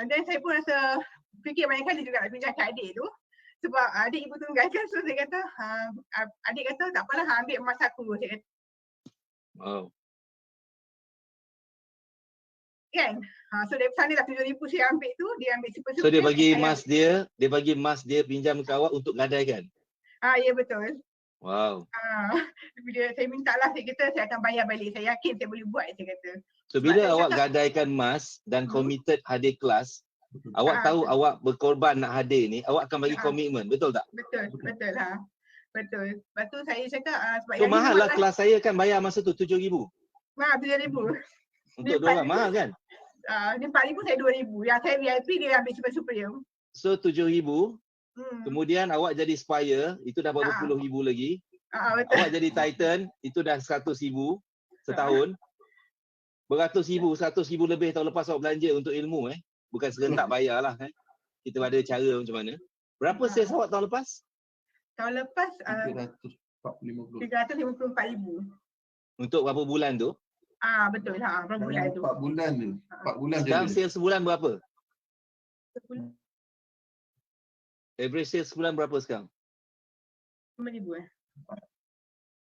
Dan saya pun rasa fikir banyak kali juga nak pinjam kat adik tu. Sebab adik ibu tunggal kan, so saya kata, adik kata tak apalah ambil emas aku. Saya kata, Wow. kan? So dari sana dah 7,000 saya ambil tu, dia ambil super. So dia bagi emas dia pinjam ke awak untuk gadaikan? Ya betul. Wow. Saya minta lah, saya kata saya akan bayar balik. Saya yakin saya boleh buat, saya kata. So bila awak gadaikan emas dan committed hadir kelas, awak tahu awak berkorban nak hadir ni, awak akan bagi komitmen, betul tak? Betul. Betul. Lepas tu saya cakap sebab so mahal lah kelas saya kan bayar masa tu 7,000. 7,000. Untuk dua orang mahal kan? Ni 4,000, saya 2,000. Yang saya VIP dia ambil super dia. So 7,000. Kemudian awak jadi Spire, itu dah berapa puluh ribu lagi. Betul. Awak jadi Titan, itu dah 100,000 setahun. Beratus ribu, 100,000 lebih tahun lepas awak belanja untuk ilmu bukan serentak bayar lah Kita ada cara macam mana. Berapa sales awak tahun lepas? Tahun lepas 354,000. Untuk berapa bulan tu? Betul lah, berapa bulan tu? 4 bulan tu. 4 bulan je. Sekarang sales sebulan berapa? Average sales sebulan berapa sekarang? 5,000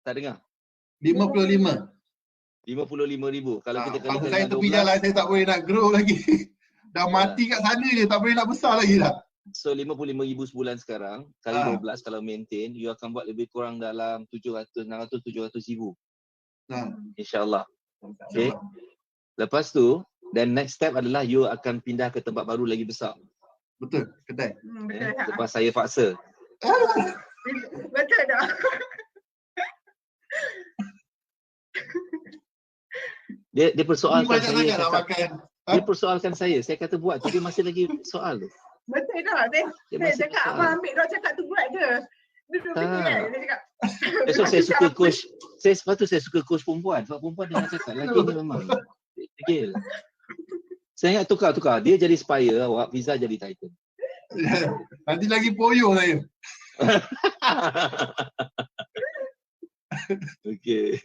Tak dengar? 55. 55,000. Kalau kita kena saya tepi jalan, saya tak boleh nak grow lagi. Dah mati kat sana je, tak boleh nak besar lagi dah. So 55,000 sebulan sekarang, kali 12 kalau maintain, you akan buat lebih kurang dalam 700, 600, 700,000. InsyaAllah. Okay. Lepas tu, dan next step adalah you akan pindah ke tempat baru lagi besar. Betul, kedai. Lepas saya paksa. Betul tak? Dia persoalkan saya. Dia persoalkan saya. Saya kata buat tu, dia masih lagi soal tu. Betul tak? Saya cakap abang ambil dok cakap tu buat je. Duduk fikir kan. Dia cakap. So saya suka coach. Sepatutnya saya suka coach perempuan. Sebab perempuan dia cakap lagi ni memang degil. Saya ingat tukar. Dia jadi Spire, awak Fiza jadi Titan. Nanti lagi poyo saya. Okay.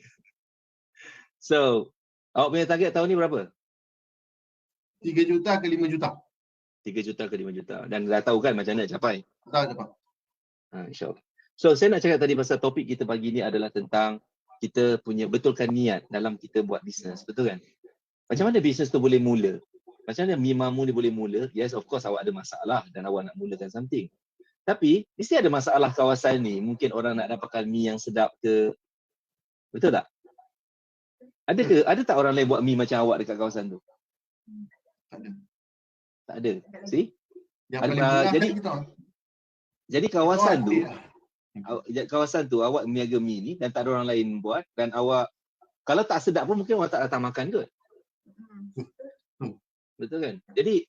So, awak punya target tahun ni berapa? 3 juta ke 5 juta. 3 juta ke 5 juta. Dan dah tahu kan macam mana capai? Dah dapat. InsyaAllah. So, saya nak cakap tadi pasal topik kita pagi ni adalah tentang kita punya betulkan niat dalam kita buat bisnes. Betul kan? Macam mana bisnes tu boleh mula? Macam mana Mimamu ni boleh mula? Yes, of course awak ada masalah dan awak nak mulakan something. Tapi, mesti ada masalah kawasan ni. Mungkin orang nak dapatkan mi yang sedap ke. Betul tak? Ada ke? Ada tak orang lain buat mi macam awak dekat kawasan tu? Tak ada. See? Jadi kawasan tu awak meniaga mi ni dan tak ada orang lain buat dan awak kalau tak sedap pun mungkin awak tak datang makan kot. Betul kan? Jadi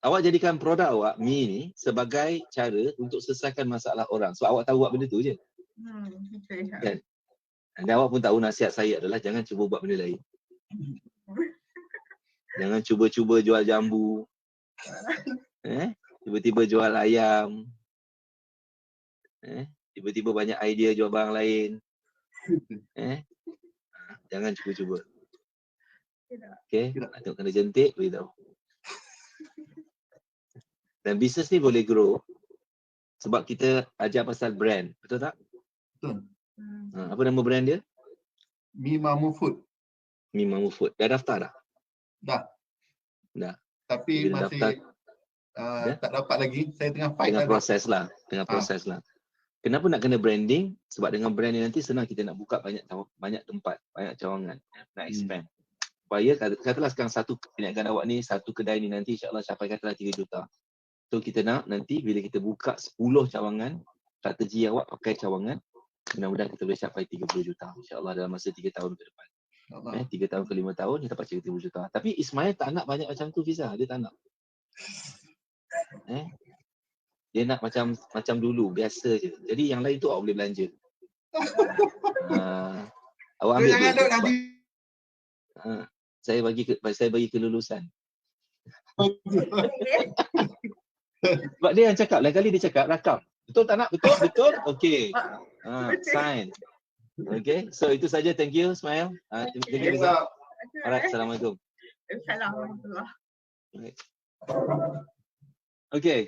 awak jadikan produk awak mi ni sebagai cara untuk selesaikan masalah orang. Sebab awak tahu buat benda tu je. Kan? Dan awak pun tahu nasihat saya adalah jangan cuba buat benda lain. Jangan cuba-cuba jual jambu. Tiba-tiba jual ayam. Tiba-tiba banyak idea jual barang lain. Jangan cuba-cuba. Okay, nak tengok kena jentik, beritahu. Dan bisnes ni boleh grow sebab kita ajar pasal brand. Betul tak? Betul. Apa nama brand dia? Mimamu Food. Mimamu Food. Dah daftar dah? Dah. Tapi bila masih daftar, tak dapat lagi. Saya tengah fight. Tengah proses lah. Kenapa nak kena branding? Sebab dengan brand ni nanti senang kita nak buka banyak tempat, banyak cawangan, nak expand. Supaya katalah sekarang satu perniagaan awak ni, satu kedai ni nanti insyaAllah capai katalah 3 juta. So kita nak nanti bila kita buka 10 cawangan, strategi awak pakai cawangan, mudah-mudahan kita boleh capai 30 juta insyaAllah dalam masa 3 tahun ke depan. 3 tahun ke 5 tahun kita dapat 30 juta. Tapi Ismail tak nak banyak macam tu Fiza, dia tak nak. Dia nak macam dulu, biasa je. Jadi yang lain tu awak boleh belanja. Awak ambil duit. Saya bagi kelulusan. Sebab dia yang cakap, lain kali dia cakap rakam. Betul tak nak? Betul? Okey. Sign. Okay, so itu saja. Thank you, Ismail. Thank you, Fiza. Alright, Assalamualaikum. Assalamualaikum. Okay.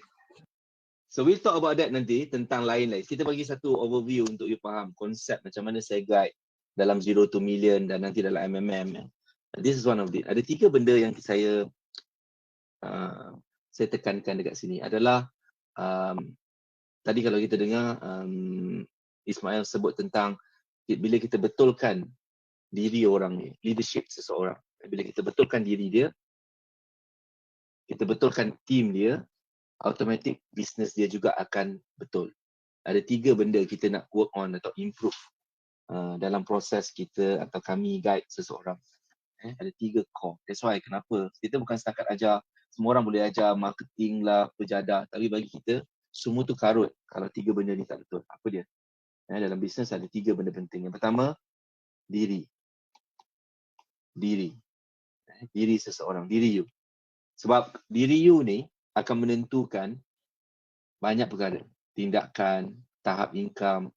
So we'll talk about that nanti tentang lain-lain. Kita bagi satu overview untuk you faham konsep macam mana saya guide dalam 0 to million dan nanti dalam MMM. This is one of it. Ada 3 benda yang saya tekankan dekat sini adalah tadi kalau kita dengar Ismail sebut tentang bila kita betulkan diri orang ni, leadership seseorang. Bila kita betulkan diri dia, kita betulkan team dia, automatic business dia juga akan betul. Ada 3 benda kita nak work on atau improve dalam proses kita atau kami guide seseorang. Ada 3 core. That's why kenapa kita bukan setakat ajar, semua orang boleh ajar marketing lah, pejadah, tapi bagi kita semua tu karut kalau 3 benda ni tak betul. Apa dia? Dalam bisnes ada 3 benda penting. Yang pertama, diri. Diri seseorang, diri you. Sebab diri you ni akan menentukan banyak perkara. Tindakan, tahap income,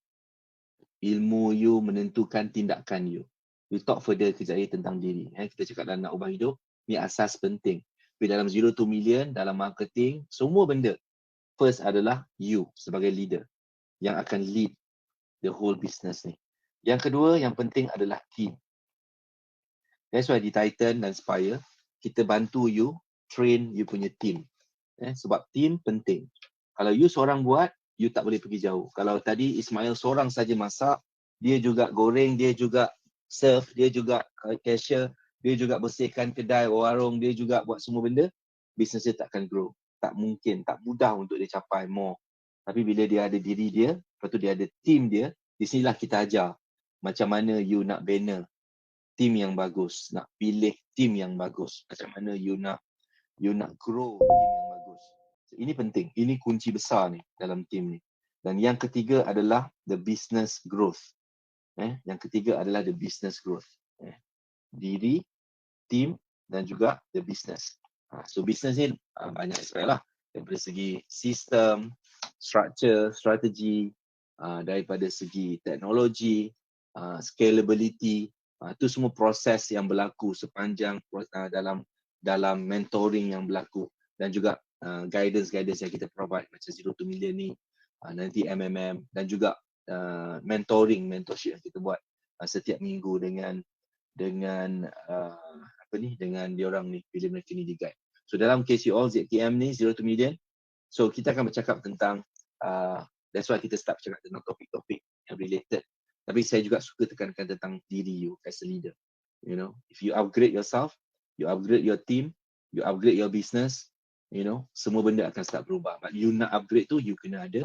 ilmu you menentukan tindakan you. We talk further kejap lagi tentang diri. Kita cakap dalam nak ubah hidup, ni asas penting. Tapi dalam 0 to million, dalam marketing, semua benda. First adalah you sebagai leader yang akan lead the whole business ni. Yang kedua, yang penting adalah team. That's why di Titan dan Spire, kita bantu you train you punya team. Sebab team penting. Kalau you seorang buat, you tak boleh pergi jauh. Kalau tadi Ismail seorang saja masak, dia juga goreng, dia juga serve, dia juga cashier, dia juga bersihkan kedai, warung, dia juga buat semua benda, bisnes dia tak akan grow. Tak mungkin, tak mudah untuk dia capai more. Tapi bila dia ada diri dia, lepas tu dia ada team dia, di sinilah kita ajar macam mana you nak banner team yang bagus, nak pilih team yang bagus, macam mana you nak grow team yang bagus. So, ini penting, ini kunci besar ni dalam team ni. Dan yang ketiga adalah the business growth. Yang ketiga adalah the business growth. Diri, team dan juga the business. So business ni banyak aspek lah. Daripada segi sistem, structure, strategi, daripada segi teknologi, scalability, itu semua proses yang berlaku sepanjang dalam mentoring yang berlaku dan juga guidance yang kita provide macam 0 to million ni, nanti MMM dan juga mentorship yang kita buat setiap minggu dengan diorang ni bila mereka ni di guide. So dalam KCO ZKM ni 0 to million, so kita akan bercakap tentang that's why kita start bercakap tentang topik-topik yang related. Tapi saya juga suka tekankan tentang diri you as a leader. You know, if you upgrade yourself, you upgrade your team, you upgrade your business, you know, semua benda akan start berubah. But you nak upgrade tu, you kena ada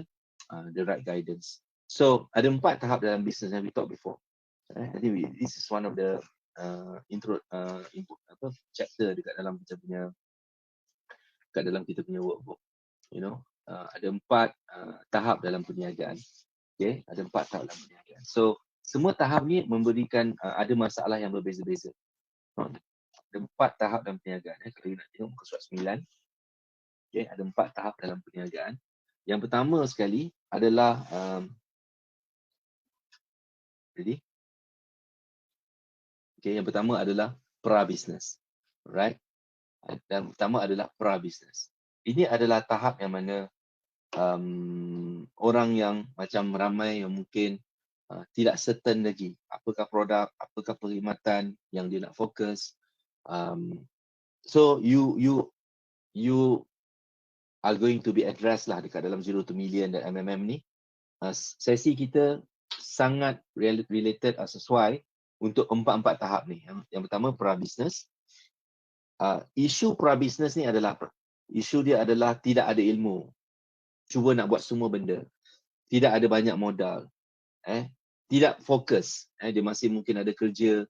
the right guidance. So ada 4 tahap dalam business yang we talk before. I think this is one of the chapter dekat kita punya workbook. You know, ada 4 tahap dalam perniagaan. Okay, ada 4 tahap dalam perniagaan. So semua tahap ni memberikan ada masalah yang berbeza-beza. Ada 4 tahap dalam perniagaan. Kalau nak tengok muka surat 9. Okay, ada 4 tahap dalam perniagaan. Yang pertama sekali adalah yang pertama adalah pra-business. Right? Dan pertama adalah pra-business. Ini adalah tahap yang mana orang yang macam ramai yang mungkin tidak certain lagi apakah produk, apakah perkhidmatan yang dia nak fokus. So you are going to be addressed lah dekat dalam 0 to million dan MMM ni. Sesi kita sangat related sesuai untuk 4 tahap ni. Yang pertama pra-business. Isu pra-business ni adalah isu dia adalah tidak ada ilmu. Cuba nak buat semua benda. Tidak ada banyak modal. Tidak fokus. Dia masih mungkin ada kerja,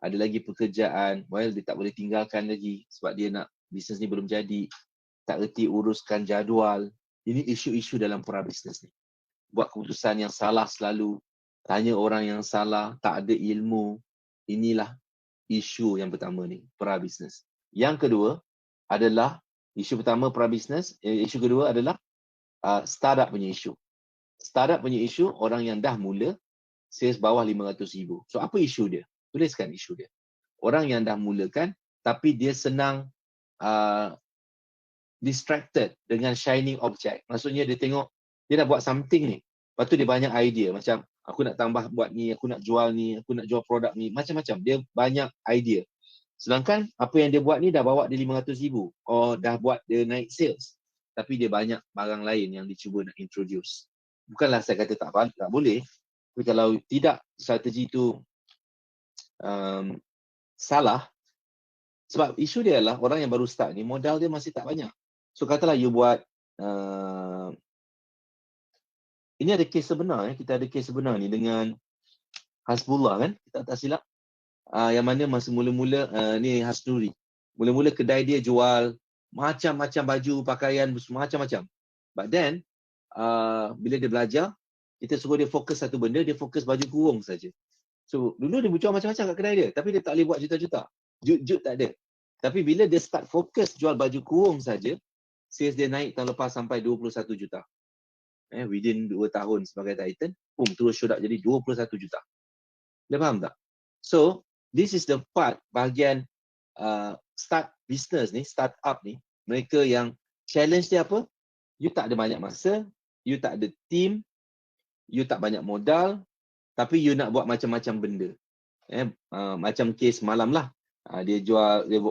ada lagi pekerjaan. Well, dia tak boleh tinggalkan lagi sebab dia nak bisnes ni belum jadi. Tak reti uruskan jadual. Ini isu-isu dalam pra-business ni. Buat keputusan yang salah selalu. Tanya orang yang salah. Tak ada ilmu. Inilah isu yang pertama ni, pra-business. Yang kedua adalah, isu pertama pra-business. Isu kedua adalah startup punya isu. Startup punya isu, orang yang dah mula, sales bawah 500,000. So apa isu dia? Tuliskan isu dia. Orang yang dah mulakan, tapi dia senang distracted dengan shining object. Maksudnya dia tengok, dia dah buat something ni. Lepas tu dia banyak idea. Macam, aku nak tambah buat ni, aku nak jual ni, aku nak jual produk ni. Macam-macam. Dia banyak idea. Sedangkan apa yang dia buat ni dah bawa dia 500,000. Or dah buat dia naik sales. Tapi dia banyak barang lain yang dia cuba nak introduce. Bukanlah saya kata tak boleh. Tapi kalau tidak strategi tu salah, sebab isu dia adalah orang yang baru start ni modal dia masih tak banyak. So katalah you buat ini ada kes sebenar, kita ada kes sebenar ni dengan Hasbullah kan, kita tak silap. Yang mana masa mula-mula ni Hasnuri. Mula-mula kedai dia jual macam-macam baju, pakaian, macam-macam. But then bila dia belajar, kita suruh dia fokus satu benda, dia fokus baju kurung saja. So dulu dia jual macam-macam kat kedai dia, tapi dia tak boleh buat juta-juta. Jut tak ada. Tapi bila dia start fokus jual baju kurung saja, sales dia naik tahun lepas sampai 21 juta. Within 2 tahun sebagai Titan, terus shoot up jadi 21 juta. Dia faham tak? So, this is the part bahagian start business ni, startup ni, mereka yang challenge dia apa? You tak ada banyak masa, you tak ada team, you tak banyak modal, tapi you nak buat macam-macam benda. Macam kes malam lah. Dia jual, dia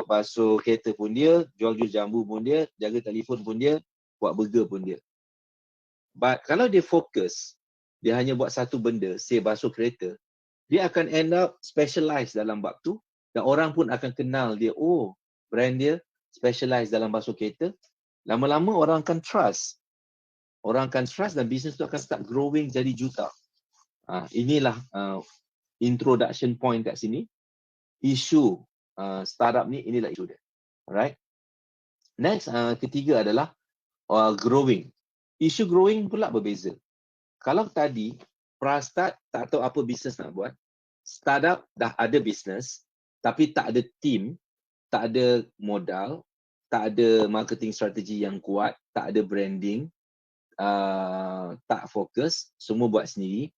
basuh kereta pun dia, jual jus jambu pun dia, jaga telefon pun dia, buat burger pun dia. But kalau dia fokus, dia hanya buat satu benda, say basuh kereta, dia akan end up specialize dalam bab tu dan orang pun akan kenal dia, oh brand dia specialize dalam basuh kereta. Lama-lama orang akan trust. Orang akan trust dan bisnes tu akan start growing jadi juta. Inilah introduction point kat sini. Isu startup ni, inilah isu dia. Alright. Next, ketiga adalah growing. Isu growing pula berbeza. Kalau tadi pra-start tak tahu apa bisnes nak buat, startup dah ada bisnes tapi tak ada team, tak ada modal, tak ada marketing strategi yang kuat, tak ada branding, tak fokus, semua buat sendiri.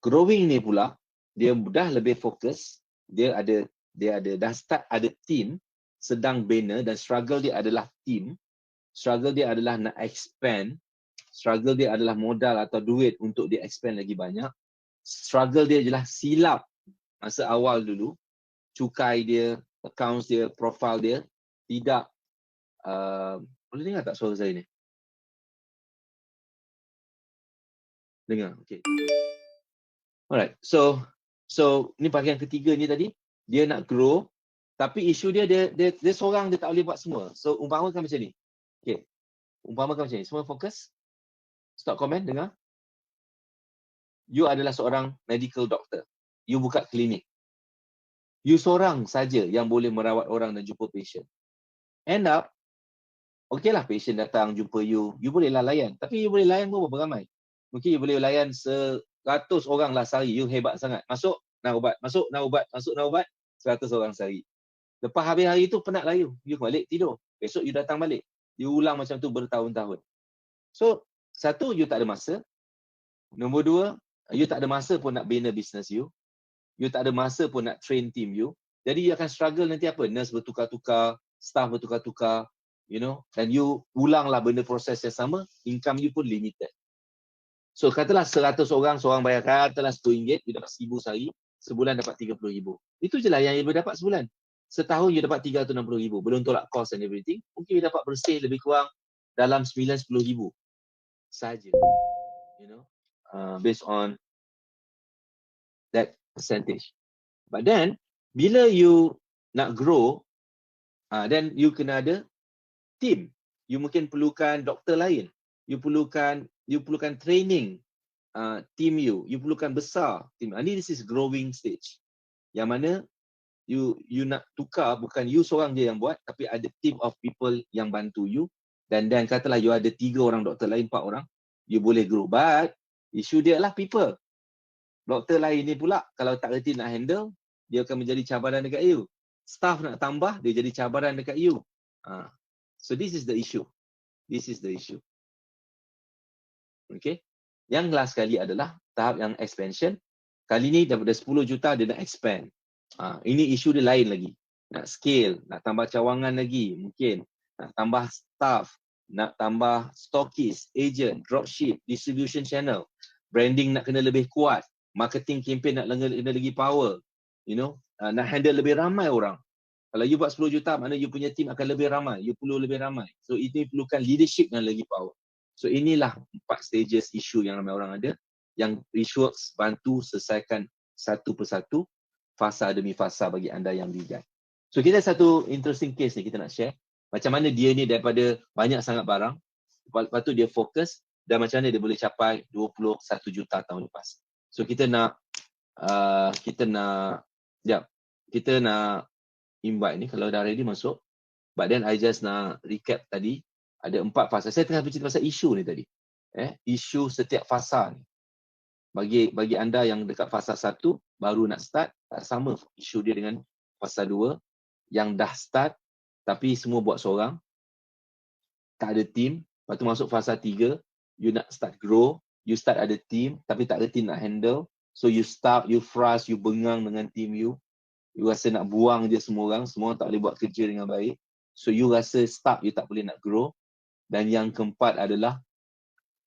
Growing ni pula dia dah lebih fokus, dia dah start ada team, sedang bina dan struggle dia adalah team, struggle dia adalah nak expand, struggle dia adalah modal atau duit untuk dia expand lagi banyak. Struggle dia adalah silap masa awal dulu, cukai dia, accounts dia, profile dia tidak boleh dengar tak suara saya ni? Dengar, okay. Alright, so ni bahagian ketiga ni tadi, dia nak grow tapi isu dia seorang dia tak boleh buat semua. So umpamakan macam ni. Okay. Umpamakan macam ni, semua fokus. Stop komen, dengar. You adalah seorang medical doctor. You buka klinik. You seorang saja yang boleh merawat orang dan jumpa patient. End up, okey lah patient datang jumpa you, you bolehlah layan. Tapi you boleh layan berapa ramai? Mungkin you boleh layan 100 orang lah sehari. You hebat sangat. Masuk, nak ubat. Masuk, nak ubat. Masuk, nak ubat. 100 orang sehari. Lepas habis hari tu penat lah you. You balik tidur. Besok you datang balik. You ulang macam tu bertahun-tahun. So, satu, you tak ada masa. Nombor dua, you tak ada masa pun nak bina business you. You tak ada masa pun nak train team you. Jadi you akan struggle nanti apa? Nurse bertukar-tukar, staff bertukar-tukar, you know. Dan you ulanglah benda proses yang sama, income you pun limited. So katalah 100 orang, seorang bayar katalah RM10, you dapat RM1,000 sehari, sebulan dapat RM30,000. Itu je lah yang you dapat sebulan. Setahun you dapat RM360,000, belum tolak cost and everything. Mungkin you dapat bersih lebih kurang dalam RM9-10,000 saja. You know, based on that percentage. But then, bila you nak grow, then you kena ada team. You mungkin perlukan doktor lain. You perlukan training team you. You perlukan besar team. This is growing stage. Yang mana you nak tukar, bukan you seorang je yang buat, tapi ada team of people yang bantu you. Dan katalah you ada 3 orang doktor lain, 4 orang, you boleh grow. But isu dia adalah people. Doktor lain ni pula kalau tak reti nak handle, dia akan menjadi cabaran dekat you. Staff nak tambah, dia jadi cabaran dekat you. So this is the issue. This is the issue. Okay. Yang last kali adalah tahap yang expansion. Kali ni daripada 10 juta dia nak expand. Ini isu dia lain lagi. Nak scale, nak tambah cawangan lagi mungkin. nak tambah staff, nak tambah stockist, agent, dropship, distribution channel, branding nak kena lebih kuat, marketing campaign nak kena lagi power, nak handle lebih ramai orang. Kalau you buat 10 juta, mana you punya team akan lebih ramai, you perlu lebih ramai. So ini perlukan leadership yang lagi power. So inilah 4 stages isu yang ramai orang ada, yang Richworks bantu selesaikan satu persatu, fasa demi fasa bagi anda yang lead. So kita satu interesting case ni kita nak share, macam mana dia ni daripada banyak sangat barang, lepas tu dia fokus, dan macam mana dia boleh capai 21 juta tahun lepas. So kita nak invite ni, kalau dah ready masuk. But then I just nak recap tadi, ada 4 fasa. Saya tengah bercerita pasal isu ni tadi. Isu setiap fasa ni. Bagi anda yang dekat fasa 1, baru nak start, tak sama isu dia dengan fasa 2, yang dah start, tapi semua buat seorang, tak ada team. Lepas tu masuk fasa 3, you nak start grow, you start ada team, tapi tak ada team nak handle. So you start, you frust, you bengang dengan team you. You rasa nak buang je semua orang tak boleh buat kerja dengan baik. So you rasa stuck, you tak boleh nak grow. Dan yang keempat adalah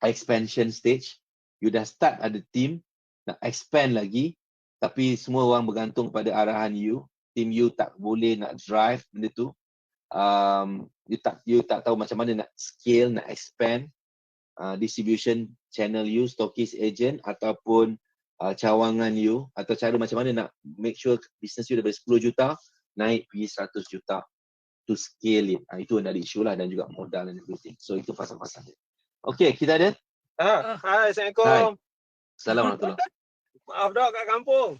expansion stage. You dah start ada team, nak expand lagi, tapi semua orang bergantung pada arahan you. Team you tak boleh nak drive benda tu. You tak tahu macam mana nak scale, nak expand distribution channel you, stockist, agent, ataupun cawangan you, atau cara macam mana nak make sure business you daripada 10 juta naik pergi 100 juta to scale it. Itu dari isu lah, dan juga modal dan everything. So itu fasa-fasa dia. Okay, kita ada? Hai, Assalamualaikum. Assalamualaikum. Maaf dok kat kampung.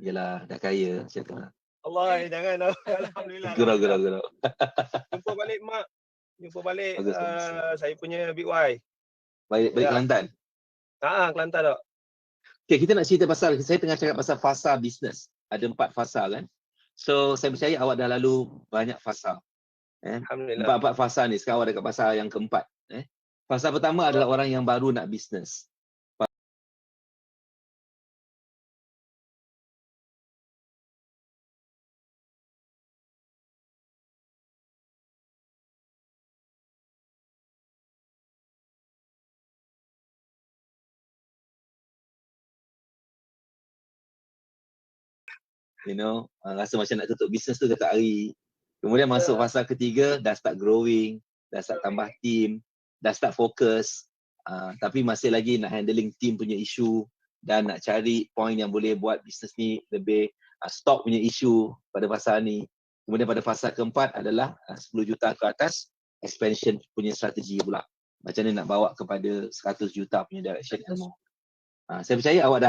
Yelah, dah kaya macam tu lah. Allah, jangan. Alhamdulillah. Gerau. Jumpa balik mak. Jumpa balik Bagus. saya punya Big Y. Balik Kelantan. Kelantan dok. Okay, kita nak cerita pasal, saya tengah cakap pasal fasa bisnes. Ada 4 fasa kan. So, saya percaya awak dah lalu banyak fasa. Alhamdulillah. 4 fasa ni, sekarang awak dekat fasa yang keempat. Fasa pertama adalah orang yang baru nak bisnes. Rasa macam nak tutup bisnes tu setiap hari. Kemudian masuk fasa ketiga, dah start growing, dah start tambah team, dah start fokus, tapi masih lagi nak handling team punya isu, dan nak cari point yang boleh buat bisnes ni lebih stock punya isu pada fasa ni. Kemudian pada fasa keempat adalah 10 juta ke atas, expansion punya strategi pula. Macam mana nak bawa kepada 100 juta punya direction ilmu. Saya percaya awak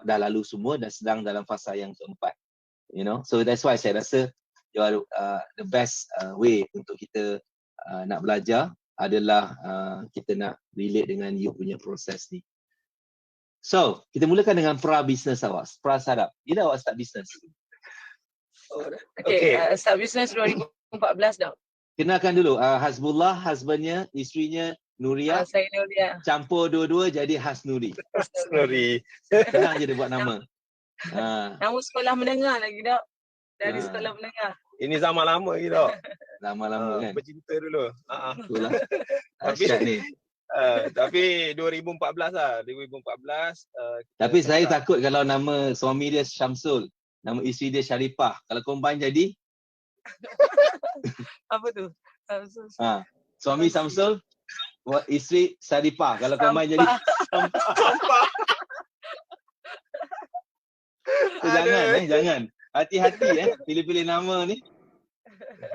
dah lalu semua dan sedang dalam fasa yang keempat. So that's why saya rasa you are, the best way untuk kita nak belajar adalah kita nak relate dengan you punya proses ni. So, kita mulakan dengan pra-business awak, pra-startup. Bila awak start business? Start business 2014 dah. Kenalkan dulu, Hasbullah, husbandnya, isterinya Nuria. Saya Nuria. Campur dua-dua jadi Hasnuri. Hasnuri. Senang je dia buat nama. Nama sekolah menengah lagi dah. Dari sekolah menengah. Ini zaman lama lagi dok. Lama-lama kan. Bercinta dulu. Itulah. Asyik ni. Tapi 2014 lah. 2014. Tapi saya takut kalau nama suami dia Syamsul, nama isteri dia Syarifah. Kalau combine jadi? Apa tu? Suami Syamsul, isteri Syarifah. Kalau combine jadi Sampah. So, jangan. Hati-hati pilih-pilih nama ni.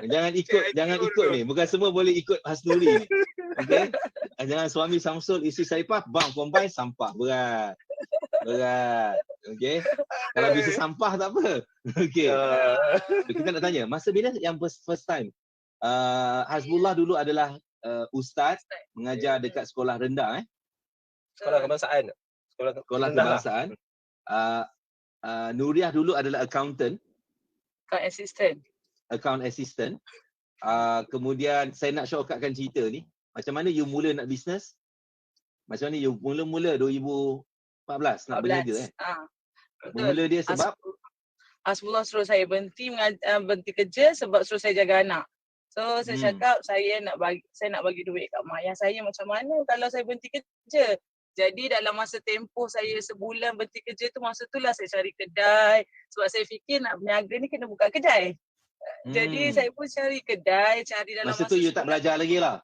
Jangan ikut ni. Bukan semua boleh ikut Hasnuri ni. Okey. Jangan suami Samsul, isteri Syarifah, bang combine sampah. Berat. Okey. Kalau bisa sampah tak apa. Okey. Kita nak tanya, masa bila yang first time? Hasbullah dulu adalah ustaz mengajar dekat sekolah rendah Sekolah kebangsaan. Sekolah kebangsaan. Nuriah dulu adalah accountant. Account assistant. Kemudian saya nak shortcutkan cerita ni. Macam mana you mula nak bisnes? Macam mana you mula 2014 nak berniaga Mula dia sebab? Hasbullah suruh saya berhenti kerja sebab suruh saya jaga anak. So saya cakap saya nak bagi duit kat mak ayah saya macam mana kalau saya berhenti kerja. Jadi dalam masa tempoh saya sebulan berhenti kerja tu, masa tu lah saya cari kedai. Sebab saya fikir nak berniaga ni kena buka kedai. Jadi saya pun cari kedai, cari dalam Masa tu you tak belajar lagi lah.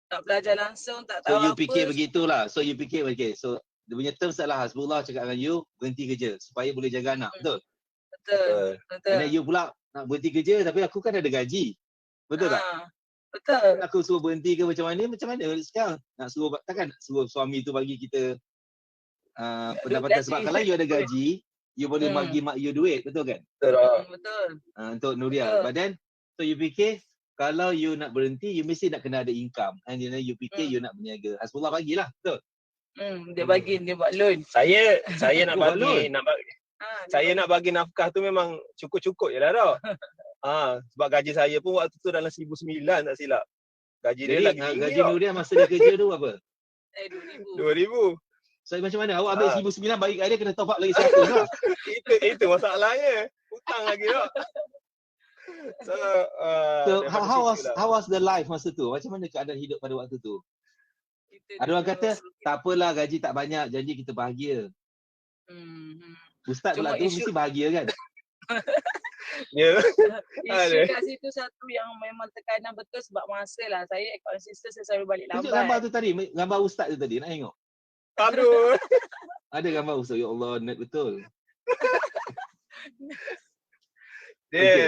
Tak belajar langsung, tak So tahu you apa. fikir begitulah. So you fikir okay. So dia punya terms adalah Hasbullah cakap dengan you berhenti kerja supaya boleh jaga anak. Betul? Betul. And then you pula nak berhenti kerja tapi aku kan ada gaji. Betul tak? Betul. Aku suruh berhenti ke macam mana sekarang? Nak suruh, takkan nak suruh suami tu bagi kita pendapatan. Sebab kalau you ada gaji, you boleh bagi mak you duit. Betul kan? Betul. Untuk Nuria. But then, so you fikir kalau you nak berhenti, you mesti nak kena ada income. And you know, you fikir you nak berniaga. Hasbullah bagilah. Betul? Dia bagi, dia buat loan. Saya nak Buat bagi loan. nak bagi nafkah tu memang cukup-cukup je lah tau. Sebab gaji saya pun waktu tu dalam 1,900 tak silap. Gaji dia Jadi lagi tinggi. gaji Nuria masa dia kerja tu apa? 2,000. So macam mana? Awak ambil 1,900 bagi kat dia, kena top up lagi 100 lah. Itu masalahnya. Hutang lagi tak. So how was the life masa tu? Macam mana keadaan hidup pada waktu tu? Ada orang kata tak apalah gaji tak banyak, janji kita bahagia. Ustaz pula tu mesti bahagia kan? Ya. Isu kat situ satu yang memang tekanan betul sebab masa lah. Saya konsisten, saya selalu balik lambat. Tunjuk gambar tu tadi, gambar ustaz tu tadi, nak tengok. Aduh. Ada gambar ustaz, ya Allah, net betul.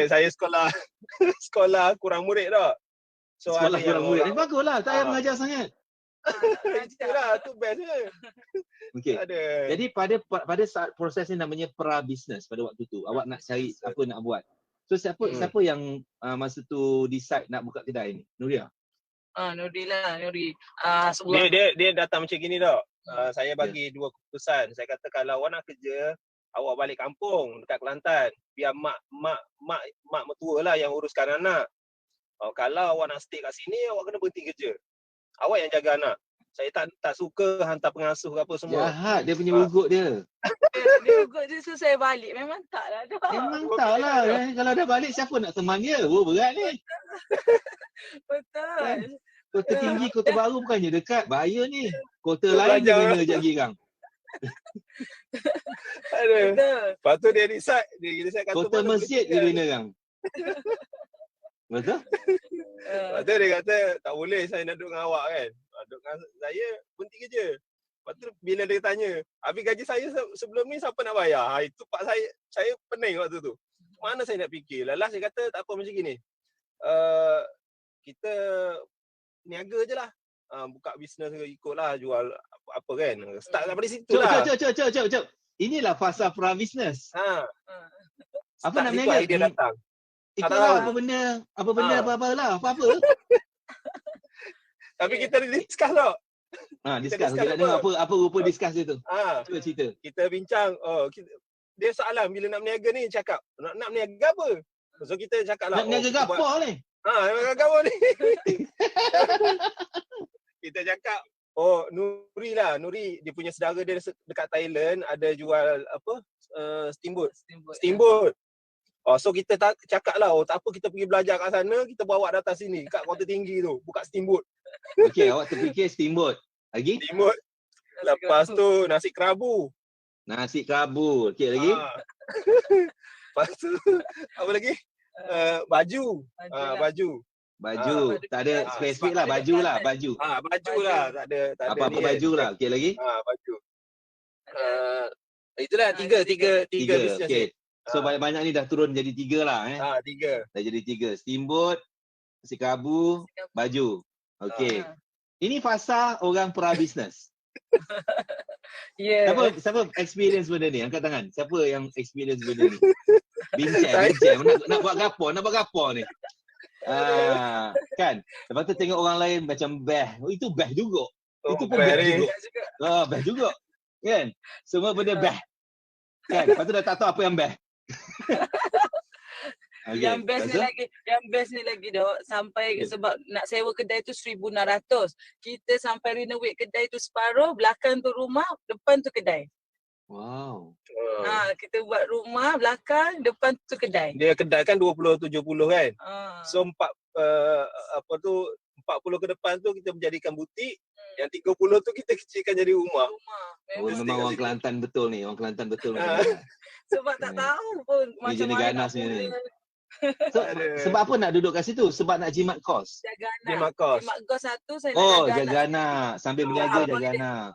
Saya sekolah kurang murid tak. So sekolah kurang murid. Baguslah, tak payah mengajar sangat. Itulah, tu best je. Okey. Jadi pada saat proses ni namanya pra-business pada waktu tu. Awak nak cari apa nak buat. So siapa yang masa tu decide nak buka kedai ni? Nuria? Nuri lah, Nuri. Dia datang macam gini tau. Saya bagi dua keputusan. Saya kata kalau awak nak kerja, awak balik kampung dekat Kelantan. Biar mak mertua lah yang uruskan anak. Kalau awak nak stay kat sini, awak kena berhenti kerja. Awak yang jaga anak. Saya tak suka hantar pengasuh ke apa semua. Jahat dia punya ugut dia. Dia ugut je, so saya balik. Memang tak lah. Memang tak lah. Kalau dah balik, siapa nak teman dia? Berat ni. Betul. Kota tinggi, kota baru bukannya dekat. Bahaya ni. Kota lain dia mana je lagi kang. Lepas tu dia decide kata kota masjid dia bina kang. Betul? Lepas tu dia kata tak boleh saya nak duduk dengan awak kan. Duduk dengan saya berhenti kerja. Lepas tu bila dia tanya, habis gaji saya sebelum ni siapa nak bayar? Itu pak saya pening waktu tu. Mana saya nak fikir? Lalas saya kata tak apa macam gini. Kita niaga je lah. Buka bisnes ikutlah jual apa kan. Start daripada situ lah. Cuk. Inilah fasa pra-business. Apa nak niaga? niaga? Dia datang. Ikutlah apa benda apa-apalah. Apa-apa. Tapi kita discuss tau. Discuss. Kita nak tengok apa rupa discuss dia tu. Cuba cerita. Kita bincang. Dia soalan bila nak berniaga ni cakap. Nak berniaga apa? So kita cakap lah. Nak berniaga apa ni? Berniaga apa ni? Kita cakap. Nuri dia punya saudara dia dekat Thailand ada jual apa? Steamboat. So kita cakap lah, tak apa kita pergi belajar kat sana, kita bawa datang sini kat Kota Tinggi tu, buka steamboat. Okey, awak terfikir steamboat. Lagi? Steamboat. Lepas tu nasi kerabu. Okey, lagi? Lepas tu apa lagi? Baju. Baju. Tak ada spesifik lah, baju lah. Baju Tak ada apa-apa ni baju lah. Okey, lagi? Baju. Itulah tiga bisnes. Okey. So banyak-banyak ni dah turun jadi 3 lah 3. Dah jadi 3. Steamboat, nasi kerabu, baju. Okey. Ini fasa orang pra-business. Siapa experience benda ni? Angkat tangan. Siapa yang experience benda ni? Bincang. Nak buat gapo ni? Kan? Lepas tu tengok orang lain macam best. Itu best juga. Itu pun best juga. Best juga. Kan? Semua benda best. Kan? Lepas tu dah tak tahu apa yang best. Okay. Yang best ni lagi dok sampai sebab nak sewa kedai tu 1,600. Kita sampai renovate kedai tu separuh, belakang tu rumah, depan tu kedai. Wow. Kita buat rumah belakang, depan tu kedai. Dia kedai kan 20-70 kan. So apa tu 40 ke depan tu kita menjadikan butik, yang 30 tu kita kecilkan jadi rumah. Oh, memang orang Kelantan betul ni, orang Kelantan betul macam ni. Sebab tak tahu pun macam jenis mana ganas nak ni. mula. So, sebab apa nak duduk kat situ? Sebab nak jimat kos. Jaga anak. Jimat kos. Jimat kos satu saya Oh, nak jaga anak. Sambil berniaga jaga anak.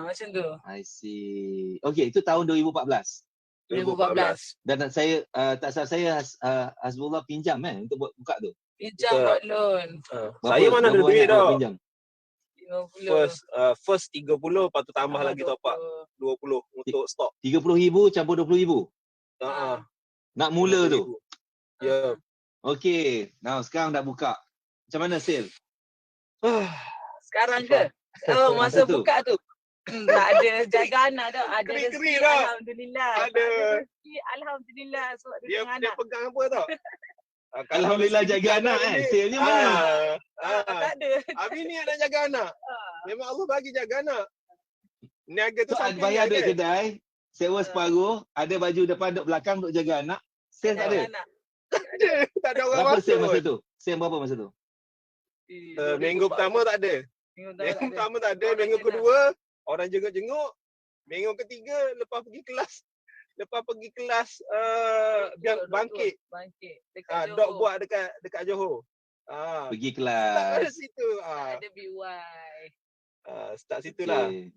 Macam tu. I see. Okay, itu tahun 2014. 2014. Dan saya tak salah saya Hasbullah pinjam untuk buat buka tu. Pinjam buat loan. Saya mana ada duit dah. Pinjam. 50. First 30, lepas tu tambah lagi top up 20 untuk stok. 30,000 campur 20,000. Nak mula tu. Ya. Okay, now sekarang dah buka. Macam mana sale? Sekarang ke? Oh, masa tu. buka tu. Tak ada jaga anak dah. Ada Keri-keri rezeki, dah. alhamdulillah. Ada. Rezeki, alhamdulillah sebab Dia dengan anak. pegang apa tau? Alhamdulillah jaga anak Sale-nya mana? Tak ada. Abi ni nak jaga anak. Memang Allah bagi jaga anak. Niaga tu So sampai bayar ni duit kan? kedai, sewa separuh, ada baju depan duduk belakang duduk jaga anak. Sale tak ada? Anak. Tak ada orang Berapa masuk. sale masa tu? Sale berapa masa tu? Minggu pertama tak ada. Minggu Minggu tak pertama tak ada. Orang Minggu jenak. kedua orang jenguk-jenguk. Minggu ketiga lepas pergi kelas bangkit. Bangkit. Dekat Dok Johor. buat dekat Johor. Pergi Start kelas. dari situ. Tak ada BY. Start situlah. Okay.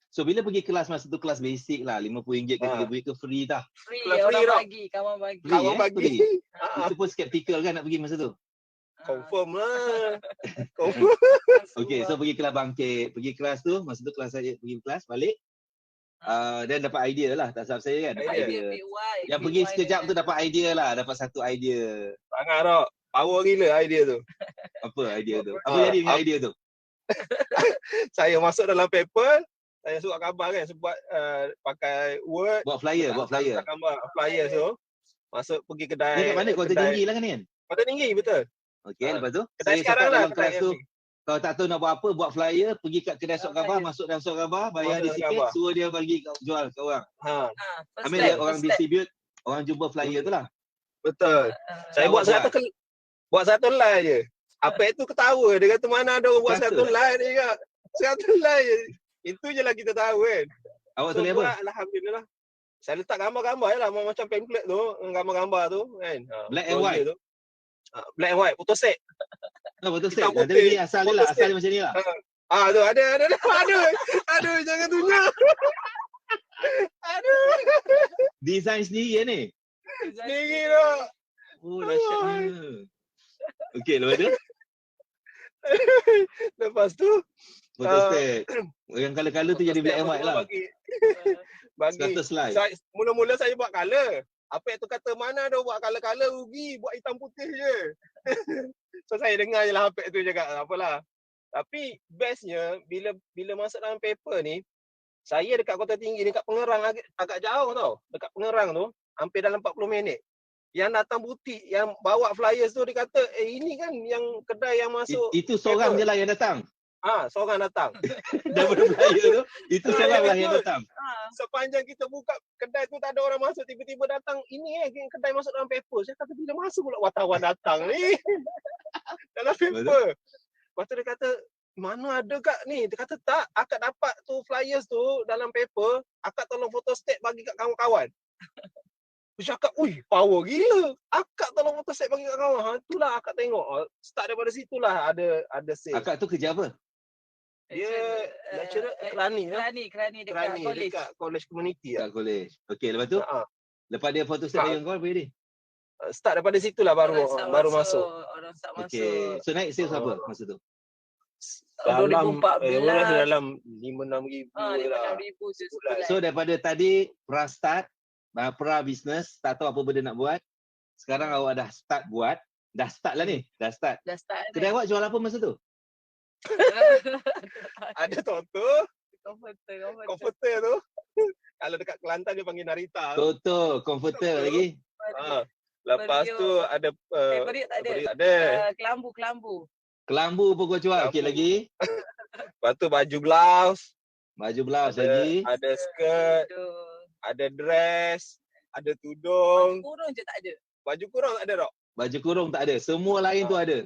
So bila pergi kelas masa tu kelas basic lah, RM50 ke RM30 ke free dah. Free, Kelas free orang tau. bagi, kawan bagi. Free, Kawan bagi. free. Itu pun skeptical kan nak pergi masa tu. Confirm lah. Confirm. Okay, so pergi kelas bangkit. Pergi kelas tu, masa tu kelas saya pergi kelas balik. Dan dapat idea lah, tak salah saya kan. Dapat Idea. idea. BY. Yang pergi sekejap tu dapat idea lah, dapat satu idea. Sangat tak. Power gila idea tu. Apa idea tu? Apa jadi dengan idea tu? Saya masuk dalam paper, saya surat khabar kan sebab pakai Word. Buat flyer, buat flyer. Letak gambar flyer tu. Masuk pergi kedai. Ni kat mana? Kota Tinggi lah kan ni kan? Kota Tinggi, betul. Okay, lepas tu Kedai saya sekarang cakap lah. dalam kelas tu, kalau tak tahu nak buat apa, buat flyer, pergi kat kedai surat khabar, masuk dalam surat khabar, bayar dia Masuk sikit, khabar. suruh dia bagi jual kat orang. First Ambil step, dia orang first step. distribute, orang jumpa flyer tu lah. Betul. Saya buat satu line je. Apa itu ketawa. Dia kata mana ada orang buat satu line dia cakap. Satu line je. Itu je lah kita tahu kan. Awak So, tulis apa? buat, alhamdulillah. Saya letak gambar-gambar je lah. Macam pamphlet tu. Gambar-gambar tu kan. Black and white? Tu. Black and white. Photo set. Betul set. Hitam putih. Jadi asal dia lah, Photo asal set. dia macam ni lah. Tu ada. Aduh, jangan tunjuk. Aduh. Design sendiri ni. Sendiri tu. Oh, dahsyatnya. Okey, lepas tu? Lepas tu. Photo set. Yang color-color tu jadi black and white lah. Bagi. 100 slide. Mula-mula saya buat colour. Apa itu kata mana ada buat colour-colour rugi, buat hitam putih je. So saya dengar je lah apa itu cakap, apalah. Tapi bestnya bila masuk dalam paper ni, saya dekat Kota Tinggi, dekat Pengerang agak jauh tau. Dekat Pengerang tu, hampir dalam 40 minit. Yang datang butik, yang bawa flyers tu, dia kata, ini kan yang kedai yang masuk. Itu seorang je lah yang datang. Seorang datang. Daripada flyer tu, itu seorang lah yang datang. Sepanjang kita buka kedai tu tak ada orang masuk, tiba-tiba datang, ini kedai masuk dalam paper. Saya kata bila masuk pula wartawan datang ni. Dalam paper. Lepas tu dia kata, mana ada kak ni? Dia kata tak, akak dapat tu flyers tu dalam paper, akak tolong photostat bagi kat kawan-kawan. Dia cakap, ui power gila. Akak tolong photostat bagi kat kawan. Itulah akak tengok. Start daripada situlah ada sale. Akak tu kerja apa? Dia lecturer Kerani dekat college. dekat college community Kat college. Okey, lepas tu? Lepas dia photostat dengan kau, apa dia? Start daripada situlah baru masuk. Orang start masuk. Okey. So naik sales apa masa tu? Dalam 2014. dalam 5-6 ribu lah. 5-6 je sebulan. So daripada tadi pra-start, pra-business, tak tahu apa benda nak buat. Sekarang awak dah start buat. Dah start lah ni. Dah start. Kedai awak jual apa masa tu? Ada Toto, comforter tu. Kalau dekat Kelantan dia panggil Narita. Toto, comforter lagi. Lepas tu ada Periuk tak ada. ada. Kelambu. Kelambu pun kau jual. Okey lagi. Lepas tu baju blouse. Baju blouse lagi. Ada skirt, ada dress, ada tudung. Kurung je tak ada. Baju kurung tak ada tak? Baju kurung tak ada. Semua lain tu ada.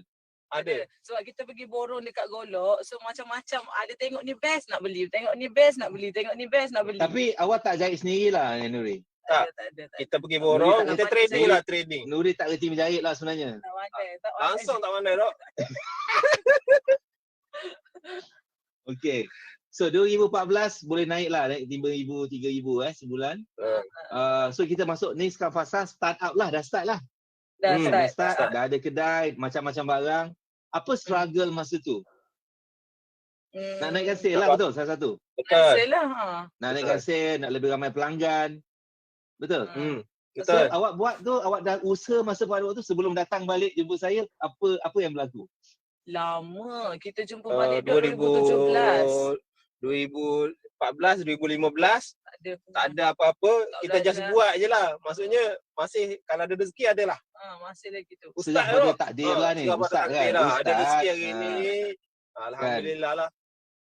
Ada. Sebab kita pergi borong dekat Golok, so macam-macam. Ada tengok ni best nak beli, tengok ni best nak beli, tengok ni best nak beli. Tapi awak tak jahit sendirilah, Nuri. tak ada. Kita pergi borong, tak kita pandai trading saya. lah, trading. Nuri tak reti menjahit lah sebenarnya. Tak pandai, tak pandai. Langsung tak pandai dok. Okey. So 2014 boleh naik lah, naik 5,000, 3,000 sebulan. So kita masuk ni sekarang fasa start up lah, dah start lah. Dah Start, dah ada kedai, macam-macam barang. Apa struggle masa tu? Nak naikkan sale lah, betul? Salah satu. Betul. Lah. Nak naikkan sale, nak lebih ramai pelanggan. Betul? So Betul. awak buat tu, awak dah usaha masa pada waktu sebelum datang balik jumpa saya, apa yang berlaku? Lama. Kita jumpa balik 2017. 2014, 2015 tak ada apa-apa, kita just buat je lah. Maksudnya masih kalau ada rezeki adalah. Masih lagi tu. Sejak pada takdir lah ni, ustaz kan? Ada Ustaz. rezeki hari ni. Alhamdulillah lah.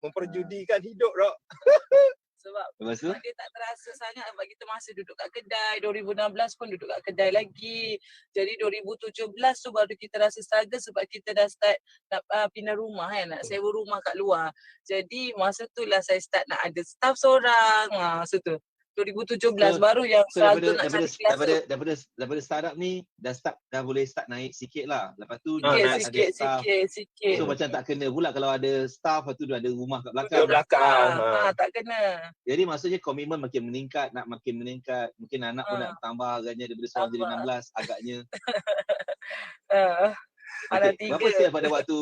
Memperjudikan hidup dok. Lepas tu? Sebab dia tak terasa sangat sebab kita masih duduk kat kedai. 2016 pun duduk kat kedai lagi. Jadi 2017 tu baru kita rasa struggle sebab kita dah start nak pindah rumah kan, nak sewa rumah kat luar. Jadi masa tu lah saya start nak ada staff seorang. Masa tu 2017 baru yang struggle nak cari kelas tu. Daripada startup ni dah boleh start naik sikit lah. Lepas tu Sikit. So macam tak kena pula kalau ada staff, lepas tu ada rumah kat belakang. Tak kena. Jadi maksudnya komitmen makin meningkat, makin meningkat. Mungkin anak pun nak tambah agaknya daripada seorang jadi 16 agaknya. Okay. Berapa sale pada waktu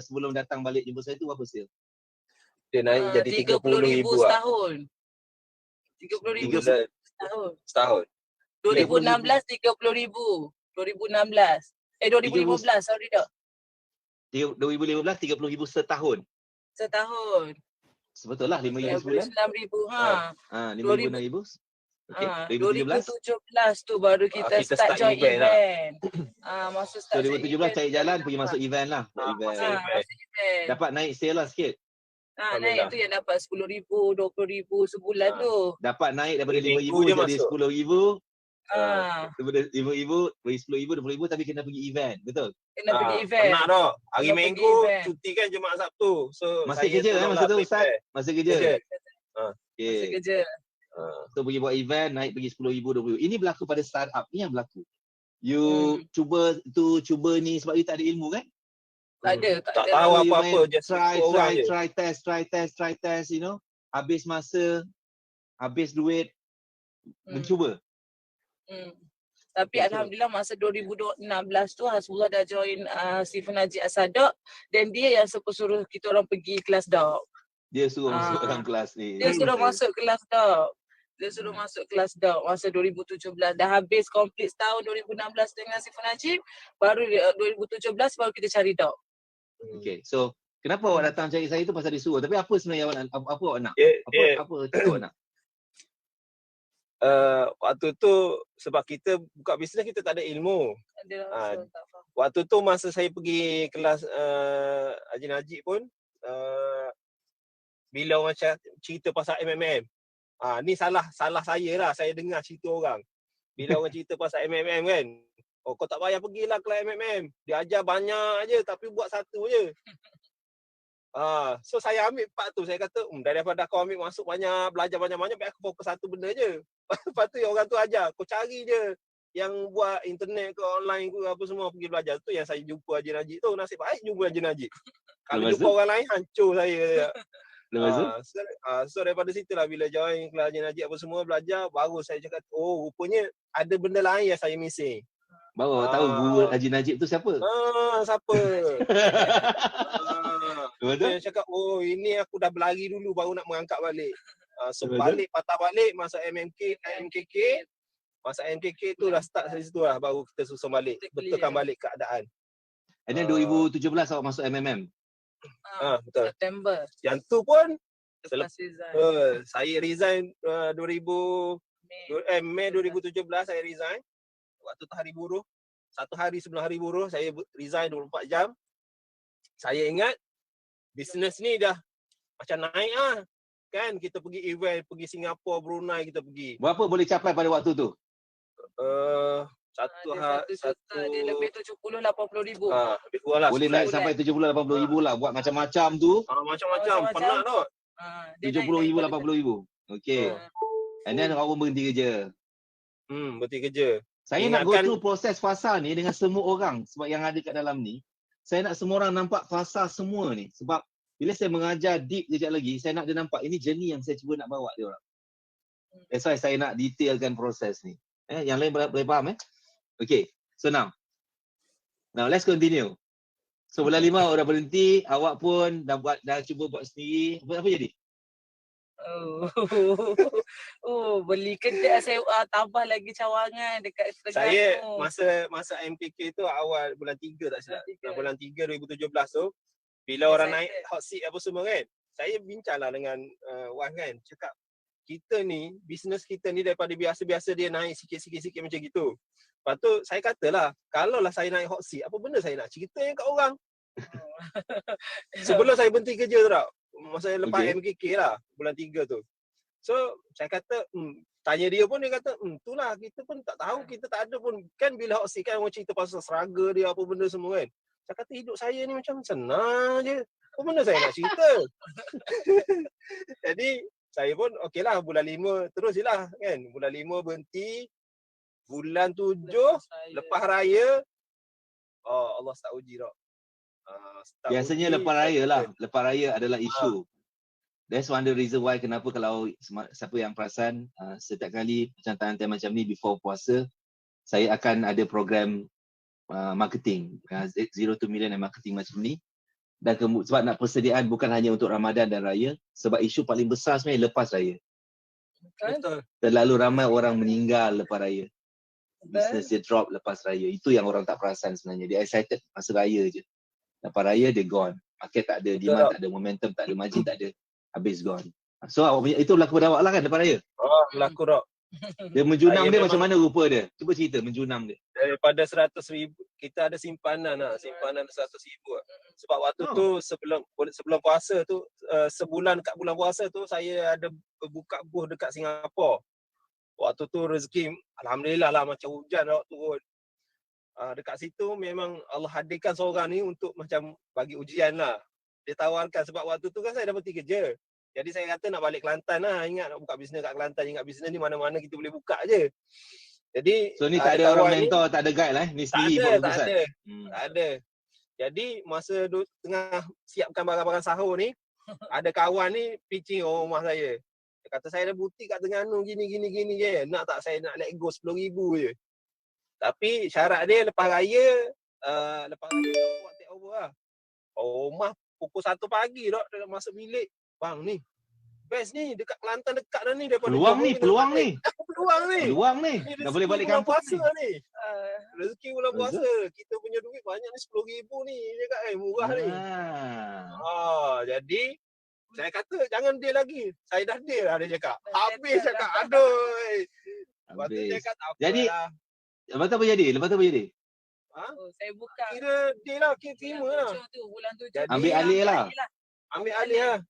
sebelum datang balik jumpa saya tu, berapa sale? Dia naik jadi 30,000 setahun. 30,000 setahun. 2016 30,000. 2016. 2015 sorry dok. 2015 30,000 setahun. Sebetul lah 5,000 sebulan. 9,000 5,000. Okey. 2017 tu baru kita start join event. Masa start 2017 cari jalan pergi masuk event lah. Event. Dapat naik sale lah sikit. Naik tu yang dapat 10,000, 20,000 sebulan tu. Dapat naik daripada 5,000 jadi 10,000. Daripada 5,000, bagi 10,000, 20,000 tapi kena pergi event, betul? Kena pergi event. Penat tau. Hari Minggu cuti kan Jumaat Sabtu. So masih kerja masa tu Ustaz? Masih kerja. Masih kerja. So pergi buat event, naik pergi 10,000, 20,000. Ini berlaku pada startup ni yang berlaku. You cuba ni sebab you tak ada ilmu kan? Tak tahu apa-apa, just try test, you know. Habis masa, habis duit, mencuba. Tapi alhamdulillah masa 2016 tu Hasbullah dah join Stephen Najib Asadok dan dia yang suruh kita orang pergi kelas dok. Dia suruh masuk dalam kelas ni. Dia suruh masuk kelas dok masa 2017. Dah habis complete setahun 2016 dengan Stephen Najib, baru 2017 baru kita cari dok. Okay, so kenapa awak datang cari saya tu pasal disuruh. Tapi apa sebenarnya awak nak? Apa awak nak? Waktu tu sebab kita buka bisnes kita tak ada ilmu. Waktu tu masa saya pergi kelas Haji Najib pun bila orang cerita pasal MMM. Ni salah saya lah, saya dengar cerita orang. Bila orang cerita pasal MMM kan, kau tak payah pergilah kelas MMM. Dia ajar banyak je tapi buat satu je. So saya ambil part tu, saya kata daripada kau ambil masuk banyak, belajar banyak-banyak, biar aku fokus satu benda je. Lepas tu orang tu ajar, kau cari je yang buat internet ke online ke apa semua pergi belajar. Tu yang saya jumpa Haji Najib tu, nasib baik jumpa Haji Najib. Kalau jumpa orang lain hancur saya. So daripada situlah bila join kelas Haji Najib apa semua belajar, baru saya cakap rupanya ada benda lain yang saya missing. Baru awak tahu guru Haji Najib tu siapa? Siapa? Dia cakap, ini aku dah berlari dulu baru nak mengangkat balik. So patah balik masa MKK. Masa MKK tu dah start dari situ lah, baru kita susun balik, betulkan balik keadaan. And then 2017 awak masuk MMM? Betul. September. Yang tu pun saya resign Mei 2017 saya resign. Waktu tu hari buruh. 1 hari sebelum hari buruh saya resign 24 jam. Saya ingat bisnes ni dah macam naik lah. Kan kita pergi event, pergi Singapura, Brunei kita pergi. Berapa boleh capai pada waktu tu? Dia 1 juta, dia lebih 70-80 ribu. Lebih kurang lah Boleh sebulan. naik sampai 70-80 ribu lah. Buat macam-macam tu. Macam-macam, penat tu. Dia 70 ribu, 80 ribu. Okay. And then awak berhenti kerja. Berhenti kerja. Saya nak go Ingatkan- through proses fasa ni dengan semua orang. Sebab yang ada kat dalam ni, saya nak semua orang nampak fasa semua ni. Sebab bila saya mengajar deep kejap lagi, saya nak dia nampak ini journey yang saya cuba nak bawa dia orang. That's why saya nak detailkan proses ni. Yang lain boleh faham Okay, so now let's continue. So bulan 5 awak dah berhenti, awak pun dah cuba buat sendiri. Apa jadi? Beli kedai sewa, tambah lagi cawangan dekat Terengganu. Saya masa MPK tu awal bulan 3 tak silap. Bulan 3 2017 tu bila orang naik hot seat apa semua kan. Saya bincanglah dengan Wan kan, cakap kita ni, bisnes kita ni daripada biasa-biasa dia naik sikit-sikit macam gitu. Lepas tu saya katalah, kalaulah saya naik hot seat, apa benda saya nak cerita yang kat orang? Sebelum saya berhenti kerja tu tak, masa lepas MKK lah, bulan 3 tu. So, saya kata, tanya dia pun, dia kata, itulah, kita pun tak tahu, kita tak ada pun. Kan bila hot seat kan orang cerita pasal seragam dia, apa benda semua kan. Saya kata, hidup saya ni macam senang je. Apa benda saya nak cerita? Jadi, saya pun okeylah bulan 5 terus je lah kan. Bulan 5 berhenti. Bulan 7 lepas raya. Allah tak uji tak. Biasanya lepas raya lah. Lepas raya adalah isu. That's one of the reason why kenapa kalau siapa yang perasan setiap kali macam time macam ni before puasa, saya akan ada program marketing. 0 to million and marketing macam ni. Dan sebab nak persediaan bukan hanya untuk Ramadan dan Raya, sebab isu paling besar sebenarnya lepas Raya. Betul. Terlalu ramai orang meninggal lepas Raya. Business dia drop lepas Raya. Itu yang orang tak perasan sebenarnya. Dia excited masa Raya je. Lepas Raya dia gone. Market tak ada, demand tak ada, momentum tak ada, margin tak ada. Habis gone. So itu berlaku pada awak lah kan lepas Raya? Berlaku tak. Dia menjunam dia macam mana rupa dia? Cuba cerita menjunam dia. Daripada 100,000 kita ada simpanan 100,000 lah. Sebab waktu tu sebelum puasa tu sebulan kat bulan puasa tu saya ada buka booth dekat Singapura. Waktu tu rezeki alhamdulillah lah macam hujan waktu turun. Dekat situ memang Allah hadirkan seorang ni untuk macam bagi ujian lah. Dia tawarkan sebab waktu tu kan saya dah berhenti kerja. Jadi saya kata nak balik Kelantan lah. Ingat nak buka bisnes kat Kelantan. Ingat bisnes ni mana-mana kita boleh buka je. Jadi so ni tak ada orang mentor, tak ada guide lah ni sendiri buat keputusan. Tak ada. Jadi masa tengah siapkan barang-barang sahur ni, ada kawan ni pitching rumah saya. Dia kata saya ada butik kat Terengganu gini je. Nak tak saya nak let go 10,000 je. Tapi syarat dia lepas raya buat take over lah. Rumah pukul 1 pagi dah masuk bilik. Bang ni best ni dekat Kelantan dekat dah ni daripada peluang ni. Peluang ni. Dah boleh balik bulan kampung puasa ni. Rezeki bulan puasa. Kita punya duit banyak ni 10,000 ni cakap murah ni. Jadi saya kata jangan deal lagi. Saya dah deal lah dia cakap. Habis cakap aduh. Lepas tu dia kata apa jadi, lah. Lepas tu apa jadi? Saya buka. Kira deal lah, kira terima lah. Bulan 7. Ambil alih lah. Ambil alih lah.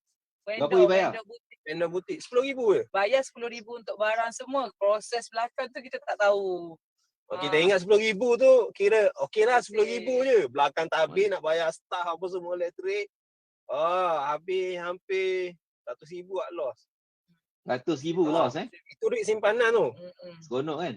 Berapa you bayar? Vendor butik 10,000 je. Bayar 10,000 untuk barang semua. Proses belakang tu kita tak tahu. Kita ingat 10,000 tu kira okey lah 10,000 je. Belakang tak habis nak bayar staff apa semua elektrik. Habis hampir 100,000 lah loss. 100,000 loss Itu duit simpanan tu. Seronok kan?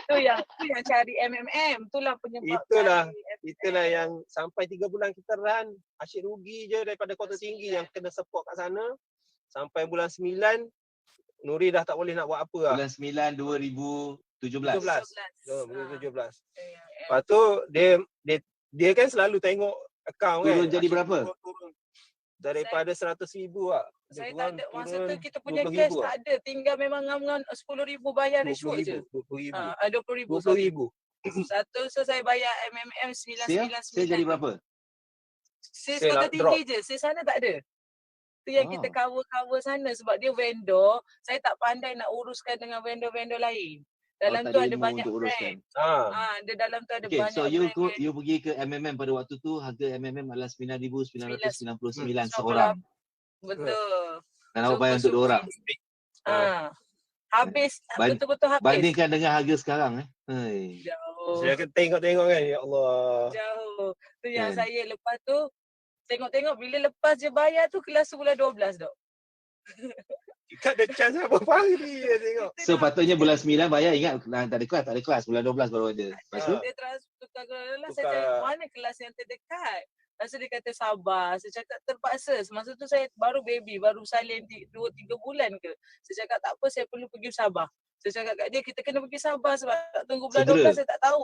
Tu yang cari MMM. Itulah penyebab. Itulah yang sampai 3 bulan kita run. Asyik rugi je daripada kota tinggi yang kena support kat sana. Sampai bulan 9 Nuri dah tak boleh nak buat apa lah. Bulan 9 2017. 2017. Lepas tu dia kan selalu tengok akaun kan. Turun jadi berapa? Turun. Daripada 100,000 lah. Saya tak ada. Masa tu kita punya cash tak ada. Tinggal memang ngam-ngam 10,000 bayar risiko je. 20,000. 20,000. Satu saya bayar MMM 999. Saya jadi berapa? Sis kota tinggi je. Sis sana tak ada. Tu yang kita cover sana sebab dia vendor. Saya tak pandai nak uruskan dengan vendor-vendor lain. Dalam tu ada banyak brand. Dia dalam tu ada banyak so brand. you pergi ke MMM pada waktu tu, harga MMM adalah 9,999 seorang. Betul. Dan awak bayar untuk 2 orang. Habis, Ban- betul-betul habis. Bandingkan dengan harga sekarang Jauh. Saya akan tengok-tengok kan. Ya Allah. Jauh. Tu yang Kan. saya lepas tu, tengok-tengok bila lepas je bayar tu kelas bulan 12 dok. Tak ada chance apa hari dia tengok. So patutnya bulan 9 bayar, ingat tak ada kelas, bulan 12 baru ada. Lepas tu Dia tukar kelas, Tukar. saya cakap mana kelas yang terdekat. Lepas tu dia kata sabar. Saya cakap terpaksa. Semasa tu saya baru baby, baru salin 2-3 bulan ke. Saya cakap tak apa, saya perlu pergi Sabah. Saya cakap kat dia, kita kena pergi Sabah sebab tak tunggu bulan Segera. 12 saya tak tahu.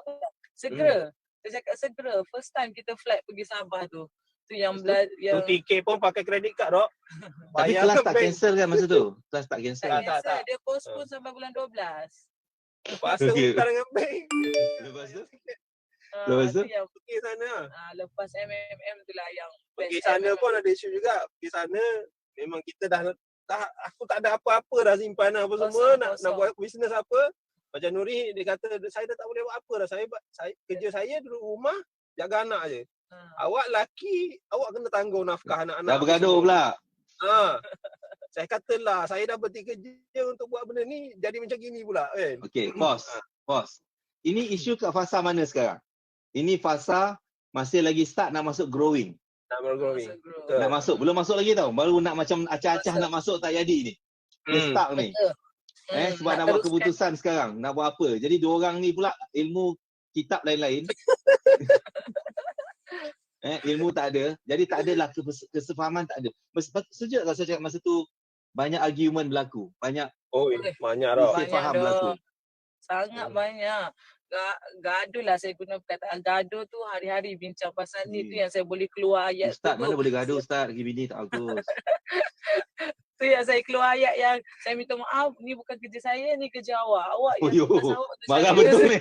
Segera. Saya cakap segera. First time kita flight pergi Sabah tu. Tu yang Tu tiket pun pakai kredit card dok. tapi Bayar kelas ke tak bank? cancel kan masa tu? Kelas tak cancel. Tak, tak, tak. dia postpone sampai bulan 12. Terpaksa Okey. hutang dengan bank. Lepas tu? Ah, Lepas tu? tu yang Pergi sana. lepas MMM tu lah yang Pergi best sana MMM. pun ada isu juga. Pergi sana memang kita dah aku tak ada apa-apa dah simpanan apa semua, nak buat bisnes apa. Macam Nuri dia kata saya dah tak boleh buat apa dah. Saya kerja saya duduk rumah jaga anak je. Awak laki, awak kena tanggung nafkah anak-anak. Dah bergaduh pula. Saya katalah saya dah berhenti kerja untuk buat benda ni jadi macam gini pula kan. Okey, pause. Ini isu kat fasa mana sekarang? Ini fasa masih lagi start nak masuk growing. Nak bergrowing. Betul. Nak masuk, belum masuk lagi tau. Baru nak macam acah-acah nak masuk tak jadi ni. Dia start ni. Betul. Sebab nak buat keputusan sekarang, nak buat apa. Jadi dua orang ni pula ilmu kitab lain-lain. Ilmu tak ada. Jadi tak adalah kesefahaman tak ada. Sejak saya cakap masa tu banyak argument berlaku. Banyak Banyak tau. isi faham berlaku. Sangat banyak. Gaduh lah, saya guna perkataan gaduh tu, hari-hari bincang pasal ni tu yang saya boleh keluar ayat Ustaz tu. mana boleh gaduh Ustaz, lagi bini tak bagus. Tu yang saya keluar ayat yang saya minta maaf, ni bukan kerja saya, ni kerja awak. Awak yang tugas awak tu marah saya. betul ni.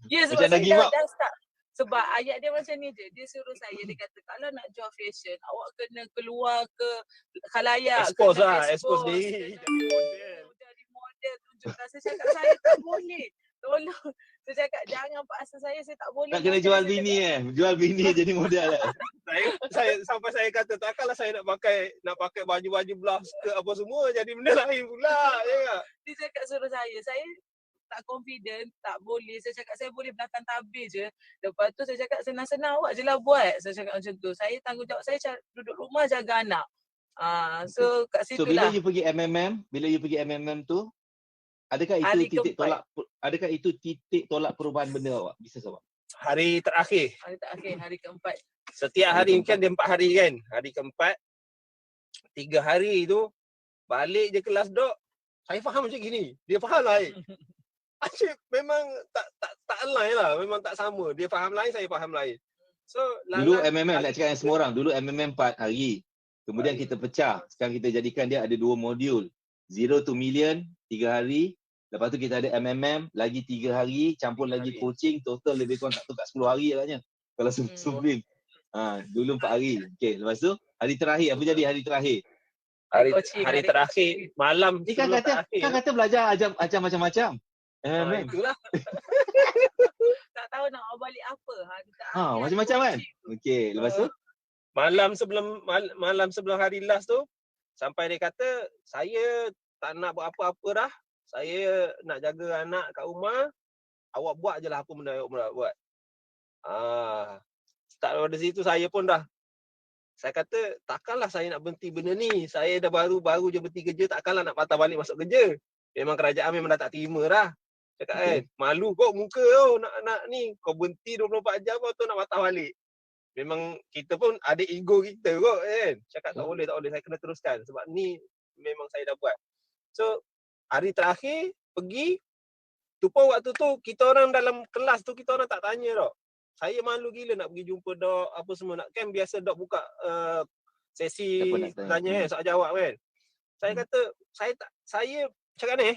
Ya, sebab Macam dah give saya up. dah start. Sebab ayat dia macam ni je. Dia suruh saya, dia kata kalau nak jual fashion, awak kena keluar ke khalayak. Expose kena lah, expose diri. Jadi model tunjukkan. Saya cakap saya tak boleh. Tolong. Saya cakap jangan paksa saya tak boleh. Nak kena jual bini jual bini jadi model lah. saya sampai saya kata takkanlah saya nak pakai baju-baju blouse ke apa semua jadi benda lain pula ya tak? Dia cakap suruh saya tak confident, tak boleh. Saya cakap saya boleh belakang tabir je. Lepas tu saya cakap senang-senang awak je lah buat. Saya cakap macam tu. Saya tanggungjawab saya duduk rumah jaga anak. So kat situ So bila lah. you pergi MMM tu, adakah itu Hari titik keempat. titik tolak perubahan benda awak, bisnes awak? Hari terakhir. Hari keempat. Setiap hari kan dia 4 hari kan. Hari keempat 3 hari tu balik je kelas dok. Saya faham macam gini. Dia faham lain. Asyik memang tak align lah. Memang tak sama. Dia faham lain, saya faham lain. So Dulu MMM nak cakap dengan semua orang, dulu MMM 4 hari. Kemudian kita pecah. Sekarang kita jadikan dia ada 2 modul. 0 to million 3 hari. Lepas tu kita ada MMM lagi 3 hari, campur lagi coaching, total lebih kurang tak tahu kat 10 hari agaknya. Kalau sebelum dulu 4 hari. Okey, lepas tu hari terakhir apa jadi hari terakhir? Hari terakhir malam Ni kan kata belajar ajar macam-macam. Itulah. Tak tahu nak balik apa. Macam-macam kan? Okey, lepas tu malam sebelum hari last tu sampai dia kata saya tak nak buat apa-apa dah. Saya nak jaga anak kat rumah. Awak buat je lah apa benda awak nak buat. Start dari situ saya pun dah. Saya kata takkanlah saya nak berhenti benda ni. Saya dah baru je berhenti kerja, takkanlah nak patah balik masuk kerja. Memang kerajaan memang dah tak terima dah. Cakap kan, malu kau muka kau nak ni. Kau berhenti 24 jam kau tu nak patah balik. Memang kita pun ada ego kita kot kan. Cakap tak boleh, saya kena teruskan. Sebab ni memang saya dah buat. So, hari terakhir pergi, tu pun waktu tu kita orang dalam kelas tu kita orang tak tanya dok. Saya malu gila nak pergi jumpa dok apa semua nak kan biasa dok buka sesi tanya soal jawab kan. Saya kata saya cakap ni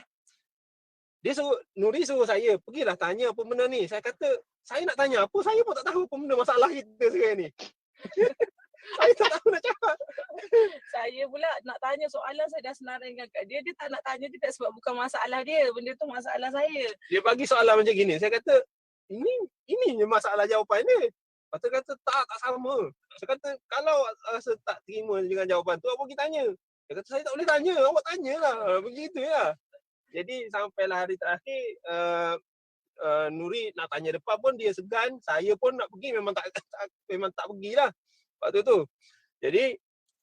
dia Nuri suruh saya pergilah tanya apa benda ni. Saya kata saya nak tanya apa, saya pun tak tahu apa benda masalah kita sekarang ni. Saya tak tahu nak cakap. Saya pula nak tanya soalan saya dah senaraikan kat dia. Dia tak nak tanya juga sebab bukan masalah dia. Benda tu masalah saya. Dia bagi soalan macam gini. Saya kata, ini je masalah jawapan dia. Lepas tu kata, tak sama. Saya kata, kalau rasa tak terima dengan jawapan tu, apa pergi tanya? Dia kata, saya tak boleh tanya. Awak tanyalah. Begitu lah. Jadi sampailah hari terakhir Nuri nak tanya depan pun dia segan, saya pun nak pergi memang tak pergilah waktu tu. Jadi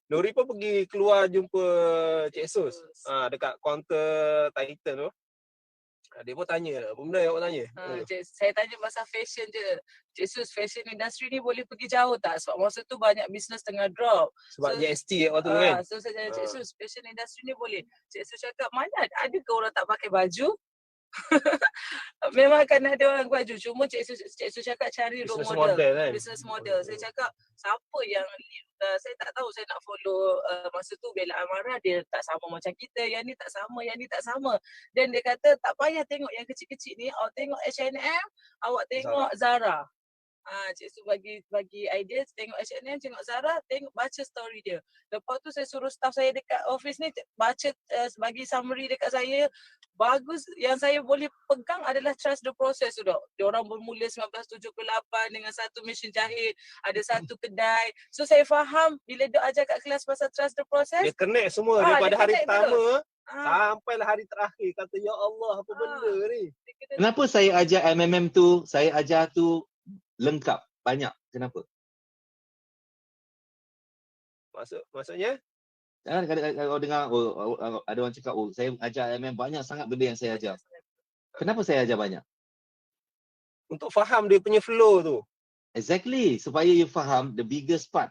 Nuri pun pergi keluar jumpa Cik Sus dekat kaunter Titan tu. Dia pun tanya, apa benda yang awak tanya? Saya tanya pasal fashion je. Cik Sus, fashion industry ni boleh pergi jauh tak? Sebab masa tu banyak business tengah drop. Sebab GST waktu tu kan? So saya tanya Cik Sus, fashion industry ni boleh? Cik Sus cakap, mana ada ke orang tak pakai baju? Memang akan ada orang baju. Cuma Cik Sus cakap cari role Business model. model kan? Business model. Saya cakap, siapa yang saya tak tahu, saya nak follow masa tu Bella Amara, dia tak sama macam kita, yang ni tak sama, yang ni tak sama. Dan dia kata tak payah tengok yang kecil-kecil ni, awak tengok H&M, awak tengok Zara. Cik Su bagi idea, tengok H&M, tengok Zara, tengok baca story dia. Lepas tu saya suruh staff saya dekat office ni baca, bagi summary dekat saya. Bagus, yang saya boleh pegang adalah trust the process tu dok. Diorang bermula 1978 dengan satu mesin jahit, ada satu kedai. So saya faham bila dok ajar kat kelas pasal trust the process. Dia connect semua daripada hari pertama Sampailah hari terakhir. Kata ya Allah apa benda ni. Kenapa saya ajar MMM tu, saya ajar tu lengkap, banyak. Kenapa? Maksudnya? Jangan kalau dengar ada orang cakap, saya ajar MMM banyak sangat benda yang saya ajar. Kenapa saya ajar banyak? Untuk faham dia punya flow tu. Exactly, supaya you faham the biggest part.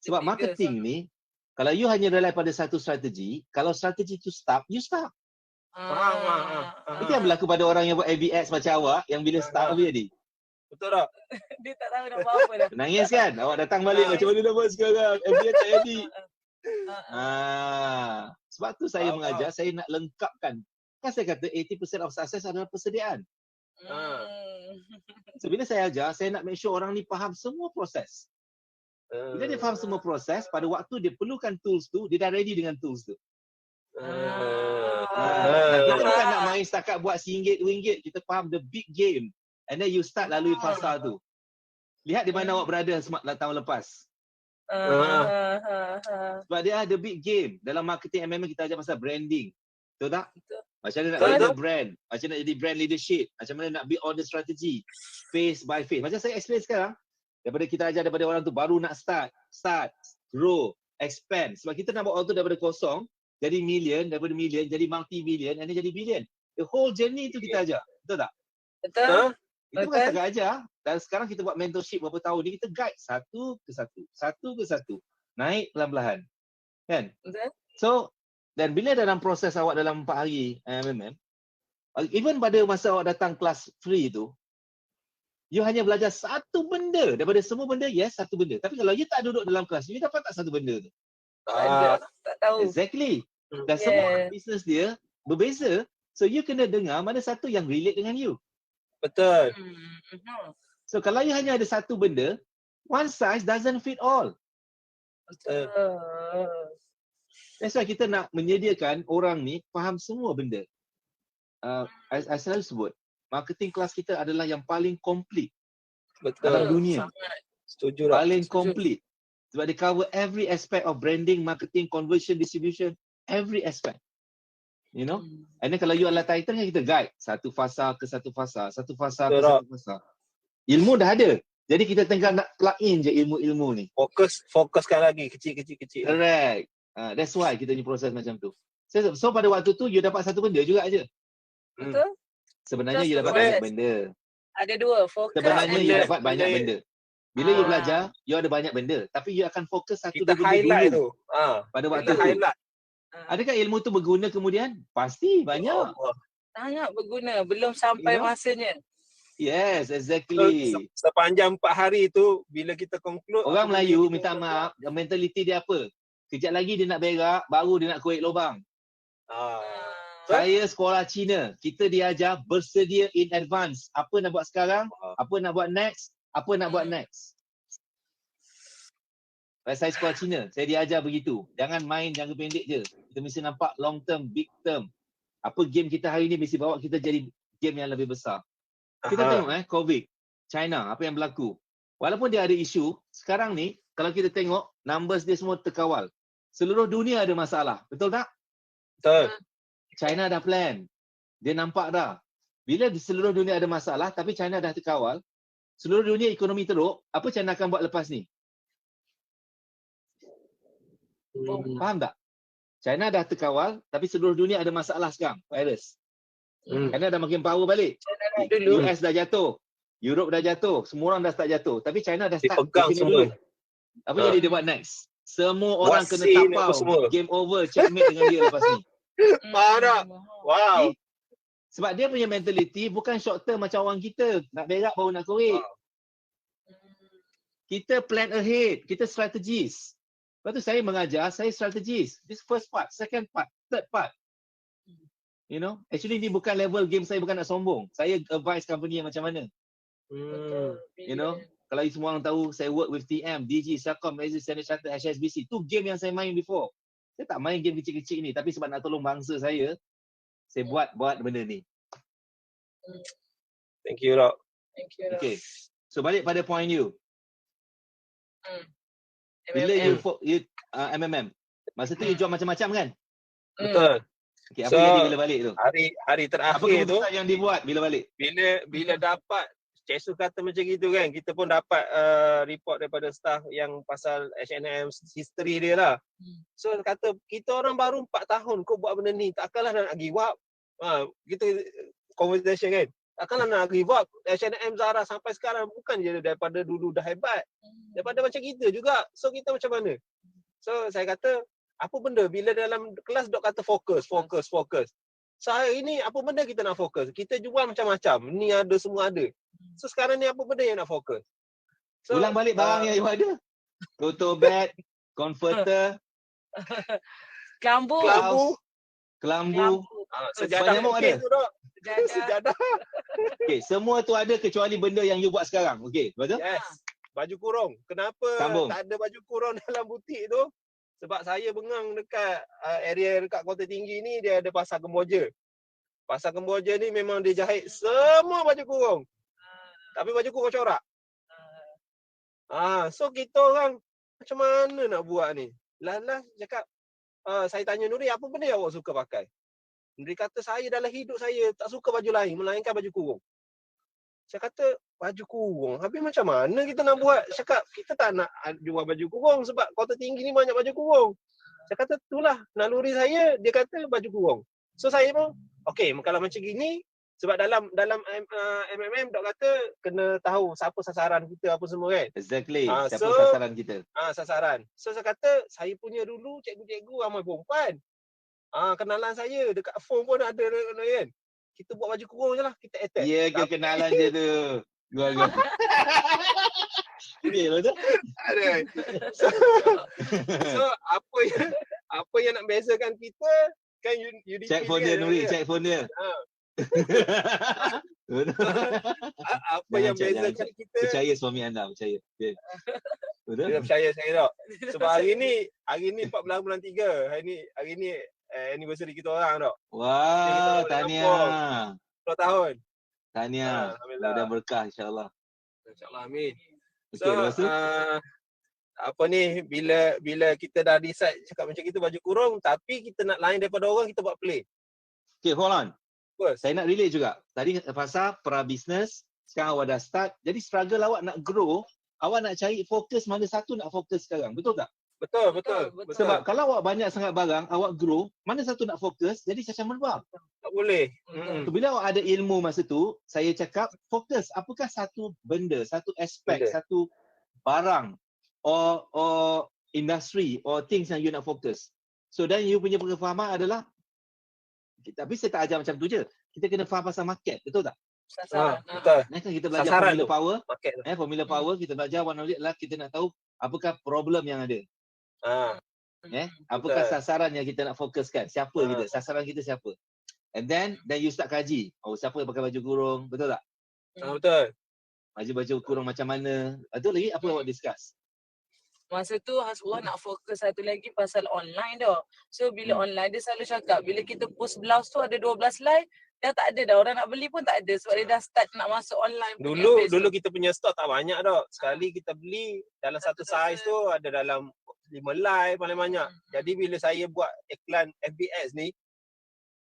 Sebab marketing ni, kalau you hanya rely pada satu strategi, kalau strategi tu stuck, you stuck. Itu yang berlaku pada orang yang buat ABS macam awak, yang bila stuck apa jadi? Betul tak? Dia tak tahu nak buat apa dah. Nangis kan? Awak datang balik macam mana nak buat sekarang? ABS tak jadi. Sebab tu saya mengajar, saya nak lengkapkan. Kan saya kata 80% of success adalah persediaan. So bila saya ajar, saya nak make sure orang ni faham semua proses. Bila dia faham semua proses, pada waktu dia perlukan tools tu, dia dah ready dengan tools tu. Kita bukan nak main setakat buat RM1, RM2, kita faham the big game. And then you start lalui fasa tu. Lihat di mana awak berada tahun lepas. Sebab dia ada big game. Dalam marketing MMM kita ajar pasal branding. Betul tak? Macam mana nak build brand, macam mana nak jadi brand leadership, macam mana nak build all the strategy, phase by phase. Macam saya explain sekarang, daripada kita ajar daripada orang tu baru nak start, grow, expand. Sebab kita nak buat orang tu daripada kosong, jadi million, daripada million, jadi multi-million, and then jadi billion. The whole journey tu kita ajar. Betul tak? Betul. Itu bukan setakat ajar. Dan sekarang kita buat mentorship berapa tahun ni, kita guide satu ke satu. Naik pelan-pelan. Kan? Betul. So, dan bila dalam proses awak dalam 4 hari MMM, even pada masa awak datang kelas free tu, you hanya belajar satu benda. Daripada semua benda, yes, satu benda. Tapi kalau you tak duduk dalam kelas, you dapat tak satu benda tu? Tak tahu. Exactly. Dan semua business dia berbeza. So, you kena dengar mana satu yang relate dengan you. Betul. So, kalau you hanya ada satu benda, one size doesn't fit all. Betul. That's why kita nak menyediakan orang ni faham semua benda. I selalu sebut, marketing kelas kita adalah yang paling komplit dalam dunia. Setuju. Paling komplit. Sebab dia cover every aspect of branding, marketing, conversion, distribution, every aspect. You know? And then kalau you adalah Titan kan kita guide satu fasa ke satu fasa, satu fasa ke satu fasa. Ilmu dah ada. Jadi kita tinggal nak plug in je ilmu-ilmu ni. Fokuskan lagi kecil-kecil. Correct. That's why kita ni proses macam tu. So pada waktu tu you dapat satu benda juga aje. Betul. Sebenarnya you dapat banyak benda. Ada dua, fokus. Sebenarnya you dapat banyak benda. Bila you belajar, you ada banyak benda. Tapi you akan fokus satu kita benda highlight dulu. Pada waktu tu. Highlight. Adakah ilmu tu berguna kemudian? Pasti banyak. Sangat berguna. Belum sampai masanya. Yes, exactly. Sepanjang 4 hari tu, bila kita conclude. Orang Melayu minta maaf, mentaliti dia apa? Kejap lagi dia nak berak, baru dia nak kuik lubang. Saya sekolah Cina, kita diajar bersedia in advance. Apa nak buat sekarang, apa nak buat next, apa nak buat next. Saya sekolah Cina, saya diajar begitu. Jangan main jangka pendek je. Kita mesti nampak long term, big term. Apa game kita hari ni mesti bawa kita jadi game yang lebih besar. Kita tengok COVID, China, apa yang berlaku. Walaupun dia ada isu, sekarang ni kalau kita tengok numbers dia semua terkawal. Seluruh dunia ada masalah. Betul tak? Betul. China dah plan. Dia nampak dah. Bila di seluruh dunia ada masalah tapi China dah terkawal, seluruh dunia ekonomi teruk, apa China akan buat lepas ni? Faham tak? China dah terkawal tapi seluruh dunia ada masalah sekarang, virus. China dah makin power balik. Dulu. US dah jatuh. Europe dah jatuh. Semua orang dah start jatuh. Tapi China dah start. Dipegang di sini semua. dulu. Apa jadi dia buat next? Semua Buat orang kena scene apa tapau. semua. Game over. Checkmate dengan dia lepas ni. Faham tak? Wow. Sebab dia punya mentality bukan short term macam orang kita. Nak berak baru nak korek. Kita plan ahead. Kita strategis. Lepas tu saya mengajar, saya strategis. This first part, second part, third part. You know, actually ni bukan level game saya, bukan nak sombong. Saya advise company yang macam mana. You know, kalau semua orang tahu saya work with TM, DG, Celcom, Malaysia Standard Chartered, HSBC. Tu game yang saya main before. Saya tak main game kecil-kecil ni, tapi sebab nak tolong bangsa saya buat benda ni. Thank you, Dok. Thank you. Okay. So balik pada point you. Bila MMM. you MMM. Masa tu you jual macam-macam kan? Betul. Okay, apa So, jadi bila balik tu? Hari Apa terakhir tu, keputusan yang dibuat bila balik? bila dapat Cik Su kata macam gitu kan, kita pun dapat report daripada staff yang pasal H&M history dia lah. So kata kita orang baru 4 tahun kau buat benda ni, takkanlah nak give up. Kita conversation kan. Takkanlah nak give up. H&M Zara sampai sekarang bukan je daripada dulu dah hebat. Daripada macam kita juga. So kita macam mana? So saya kata apa benda bila dalam kelas dok kata fokus. So hari ni apa benda kita nak fokus? Kita jual macam-macam. Ni ada, semua ada. So sekarang ni apa benda yang nak fokus? So, Ulang balik barang yang you ada. Tote bag, converter, Kelambu. kelambu. Sejadah Banyak mungkin ada. tu dok. Sejadah. Okay, semua tu ada kecuali benda yang you buat sekarang. Okay, betul? Yes. Baju kurung. Kenapa Sambung. tak ada baju kurung dalam butik tu? Sebab saya bengang dekat area dekat Kota Tinggi ni, dia ada pasar Kemboja. Pasar Kemboja ni memang dia jahit semua baju kurung. Tapi baju kurung corak. So kita orang macam mana nak buat ni? Lah cakap, saya tanya Nuri, apa benda yang awak suka pakai? Nuri kata, saya dalam hidup saya tak suka baju lain melainkan baju kurung. Saya kata, baju kurung. Habis macam mana kita nak buat? Cakap, kita tak nak jual baju kurung sebab Kota Tinggi ni banyak baju kurung. Saya kata, itulah naluri saya, dia kata baju kurung. So saya pun, okey, kalau macam gini, sebab dalam MMM dok kata kena tahu siapa sasaran kita apa semua kan. Exactly. Siapa So, sasaran kita? Sasaran. So saya kata, saya punya dulu cikgu-cikgu ramai perempuan. Kenalan saya dekat phone pun ada kan. Kita buat baju kurung je lah, kita attack. Ya, kenalan je tu. Gua. Okay, betul? Ada. So apa yang nak bezakan kita kan UDP. Check phone dia Nuri, check phone dia. Apa yang bezakan kita? Percaya suami anda, percaya. Okay. Betul? Dia percaya saya tak. Sebab hari ni 14 bulan 3. Hari ni anniversary kita orang tak. Wah, tahniah. 10 tahun. Tahniah. Alhamdulillah. Mudah berkah insya-Allah. InsyaAllah amin. Okay, lepas tu? Apa ni, bila kita dah decide cakap macam itu baju kurung, tapi kita nak lain daripada orang, kita buat play. Okay, hold on. First. Saya nak relate juga. Tadi pasal pra-business, sekarang awak dah start. Jadi struggle awak nak grow, awak nak cari fokus mana satu nak fokus sekarang. Betul tak? Betul. Sebab kalau awak banyak sangat barang, awak grow, mana satu nak fokus, jadi macam merbah. tak boleh. So, bila awak ada ilmu masa tu, saya cakap fokus. Apakah satu benda, satu aspek, satu barang or industry or things yang you nak fokus. So dan you punya pengefahaman adalah, tapi saya tak ajar macam tu je. Kita kena faham pasal market, betul tak? Sasaran. Betul. Kan kita belajar Sasaran formula tu. power. Market tu. Formula power kita belajar one of it adalah kita nak tahu apakah problem yang ada. Apakah sasaran yang kita nak fokuskan? Siapa kita? Sasaran kita siapa? And then you start kaji. Oh, siapa yang pakai baju kurung? Betul tak? Betul. Baju kurung macam mana? Itu lagi apa awak discuss? Masa tu Hasbullah nak fokus satu lagi pasal online dah. So bila online dia selalu cakap bila kita post blouse tu ada 12 like, dah tak ada dah. Orang nak beli pun tak ada sebab dia dah start nak masuk online. Dulu kita punya stok tak banyak dah. Sekali kita beli dalam satu saiz tu ada dalam 5 like paling banyak. Jadi bila saya buat iklan FBS ni,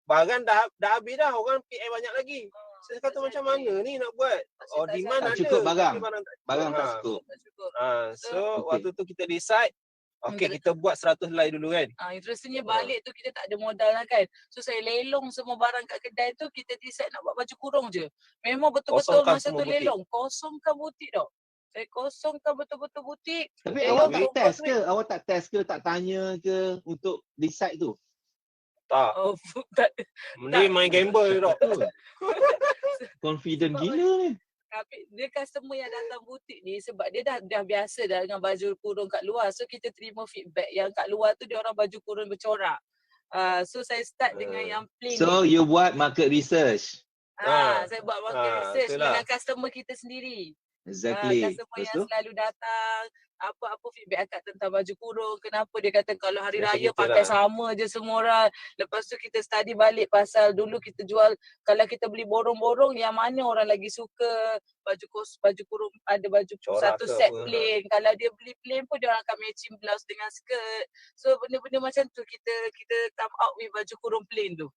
barang dah habis dah, orang PM banyak lagi. Saya kata macam mana ni nak buat? Oh, demand Tak ada. cukup barang. tapi barang tak Barang tak Ha. cukup. Tak cukup. So Okey. waktu tu kita decide, okay, kita buat 100 helai dulu kan. Interestingnya balik tu kita tak ada modal lah kan. So saya lelong semua barang kat kedai tu, kita decide nak buat baju kurung je. Memang betul-betul Kosongkan masa semua tu butik. lelong. Kosongkan butik tau. Saya kosongkan betul-betul butik. Tapi Lelong awak tak kumpul test duit. ke? Awak tak test ke? Tak tanya ke untuk decide tu? Tak. Oh, tak. Dia main gamble je dok. Betul. Confident Sebab gila ni. Tapi dia customer yang datang butik ni sebab dia dah biasa dah dengan baju kurung kat luar. So kita terima feedback yang kat luar tu dia orang baju kurung bercorak. So saya start dengan yang plain So ni. you buat market research. Saya buat market research itulah. dengan customer kita sendiri. Exactly. Customer Lepas yang tu? selalu datang, apa feedback akak tentang baju kurung, kenapa dia kata kalau hari Biasa raya kita pakai lah. sama je semua orang. Lepas tu kita study balik pasal dulu kita jual, kalau kita beli borong-borong yang mana orang lagi suka, baju kurung ada baju Corak satu ke set apa, plain. Kalau dia beli plain pun dia orang akan matching blouse dengan skirt. So benda-benda macam tu kita come out with baju kurung plain tu.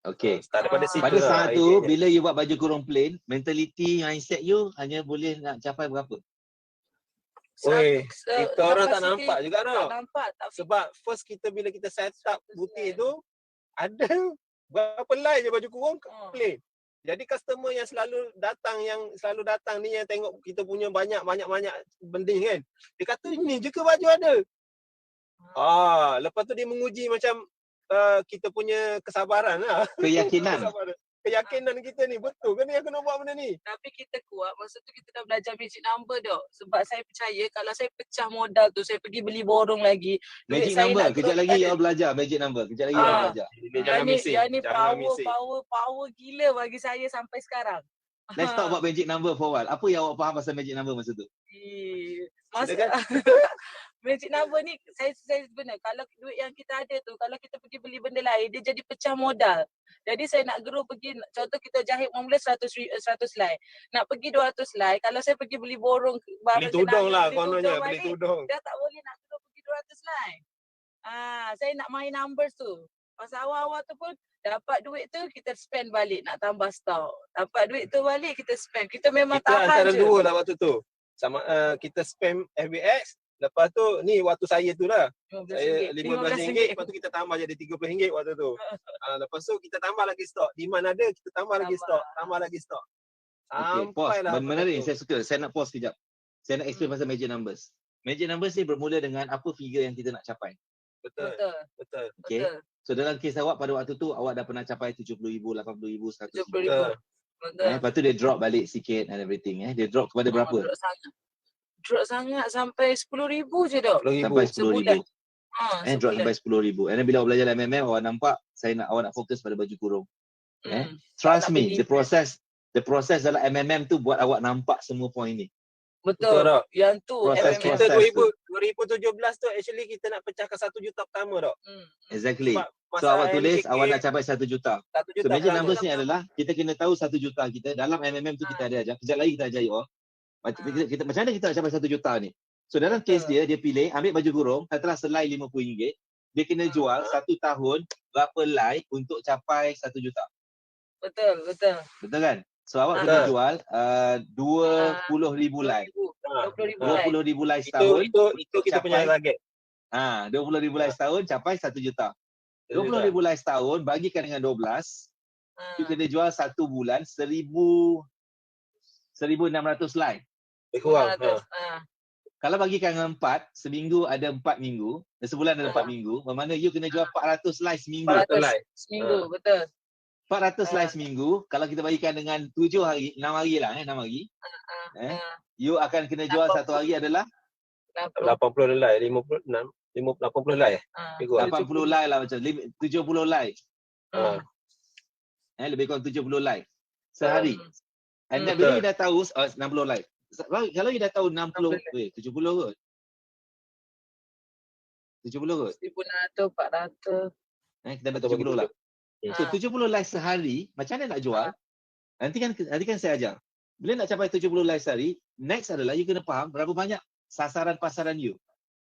Okay. Start daripada situ Pada lah saat tu, idea dia. bila you buat baju kurung plain, mentality, mindset you hanya boleh nak capai berapa? Oi, kita orang tak capacity nampak juga tak tau. nampak. Tak Sebab first bila kita set up butik tu, ada berapa helai je baju kurung plain. Jadi customer yang selalu datang ni yang tengok kita punya banyak bending kan. Dia kata ini je ke baju ada. Lepas tu dia menguji macam kita punya kesabaran lah. Keyakinan. Keyakinan kita ni betul ke ni aku nak buat benda ni. Tapi kita kuat, masa tu kita dah belajar magic number dok. Sebab saya percaya kalau saya pecah modal tu, saya pergi beli borong lagi. Magic number. Kejap lagi you all belajar magic number. Kejap lagi you all belajar. Jangan ni missing. power gila bagi saya sampai sekarang. Let's talk about magic number for a while. Apa yang awak faham pasal magic number masa tu? Magic number ni saya benar, kalau duit yang kita ada tu, kalau kita pergi beli benda lain, dia jadi pecah modal. Jadi saya nak grow pergi, contoh kita jahit mula 100 helai. Nak pergi 200 helai, kalau saya pergi beli borong Beli tudung lah kononnya, beli tudung. Dah tak boleh nak grow pergi 200 helai. Saya nak main numbers tu. Masa awal-awal tu pun dapat duit tu kita spend balik nak tambah stok. Dapat duit tu balik kita spend. Kita memang kita tahan antara je. dua lah waktu tu. Sama kita spam FBX, lepas tu ni waktu saya tu lah. Saya RM15, lepas tu kita tambah jadi RM30 waktu tu. Lepas tu kita tambah lagi stok. Demand ada, kita tambah lagi stok, tambah lagi stok. Okay, pause. Menarik, saya suka. Saya nak pause kejap. Saya nak explain pasal magic numbers. Magic numbers ni bermula dengan apa figure yang kita nak capai. Betul. Okay. So dalam kes awak pada waktu tu, awak dah pernah capai 70,000, 80,000, 100,000. Betul. Lepas tu dia drop balik sikit and everything. Dia drop kepada berapa? Drop sangat sampai 10,000 je dok. Sampai 10,000. Drop sebulan. sampai 10,000. And then bila awak belajar MMM, awak nampak awak nak fokus pada baju kurung. Trust me, the process dalam MMM tu buat awak nampak semua point ni. Betul. Yang tu Proses kita 2017 tu actually kita nak pecahkan 1 juta pertama dok. Exactly. So awak tulis awak nak capai 1 juta. 1 juta. So magic numbers ni adalah kita kena tahu 1 juta kita dalam MMM tu kita ada ajar. Kejap lagi kita ajar you all. Kita macam mana kita nak capai 1 juta ni? So dalam kes dia pilih ambil baju kurung, katalah selai RM50. Dia kena jual 1 tahun berapa helai untuk capai 1 juta. Betul. Betul kan? So awak kena jual 20,000 helai. 20,000 helai setahun. Itu kita punya target. 20,000 helai setahun capai 1 juta. 20,000 helai setahun bagikan dengan 12. You kena jual 1 bulan 1,600 helai. Kurang. Kalau bagikan dengan 4, seminggu ada 4 minggu, sebulan ada 4 minggu, bermakna you kena jual 400 helai seminggu. 400 seminggu, betul. 400 helai seminggu, kalau kita bagikan dengan 7 hari, 6 hari lah 6 hari. You akan kena jual 1 hari adalah 80 helai, 80 helai. 80 helai lah macam 70 helai. Lebih kurang 70 helai sehari. And then bila you dah tahu 60 helai. Kalau you dah tahu 70 kot. 70 kot. 1,600, 400. Kita dapat 70 lah. So 70 helai sehari, macam mana nak jual? Nanti kan saya ajar. Bila nak capai 70 helai sehari, next adalah you kena faham berapa banyak sasaran pasaran you.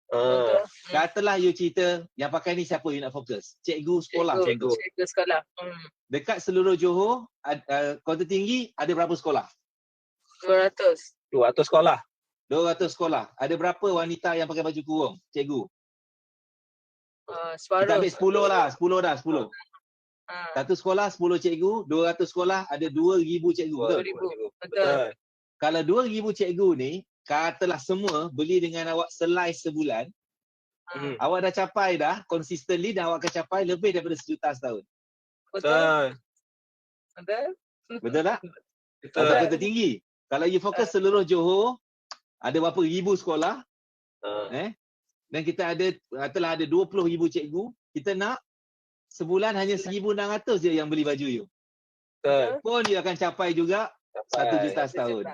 Betul. Katalah you cerita yang pakai ni siapa you nak fokus? Cikgu sekolah. Cikgu sekolah. Dekat seluruh Johor, Kota Tinggi ada berapa sekolah? 200 sekolah. 200 sekolah. Ada berapa wanita yang pakai baju kurung? Cikgu. separuh. Kita ambil 10 dah. 10. Satu sekolah 10 cikgu, 200 sekolah ada 2,000 cikgu. Betul? 2,000. Betul. Kalau 2,000 cikgu ni, katalah semua beli dengan awak selai sebulan, awak dah capai dah, consistently dah awak akan capai lebih daripada 1 juta setahun. Betul. Betul tak? Betul. Atau Kota Tinggi. Kalau you fokus seluruh Johor, ada berapa ribu sekolah, dan kita telah ada 20,000 cikgu, kita nak sebulan hanya 1,600 je yang beli baju you. Betul. Pun you akan capai juga 1 juta setahun.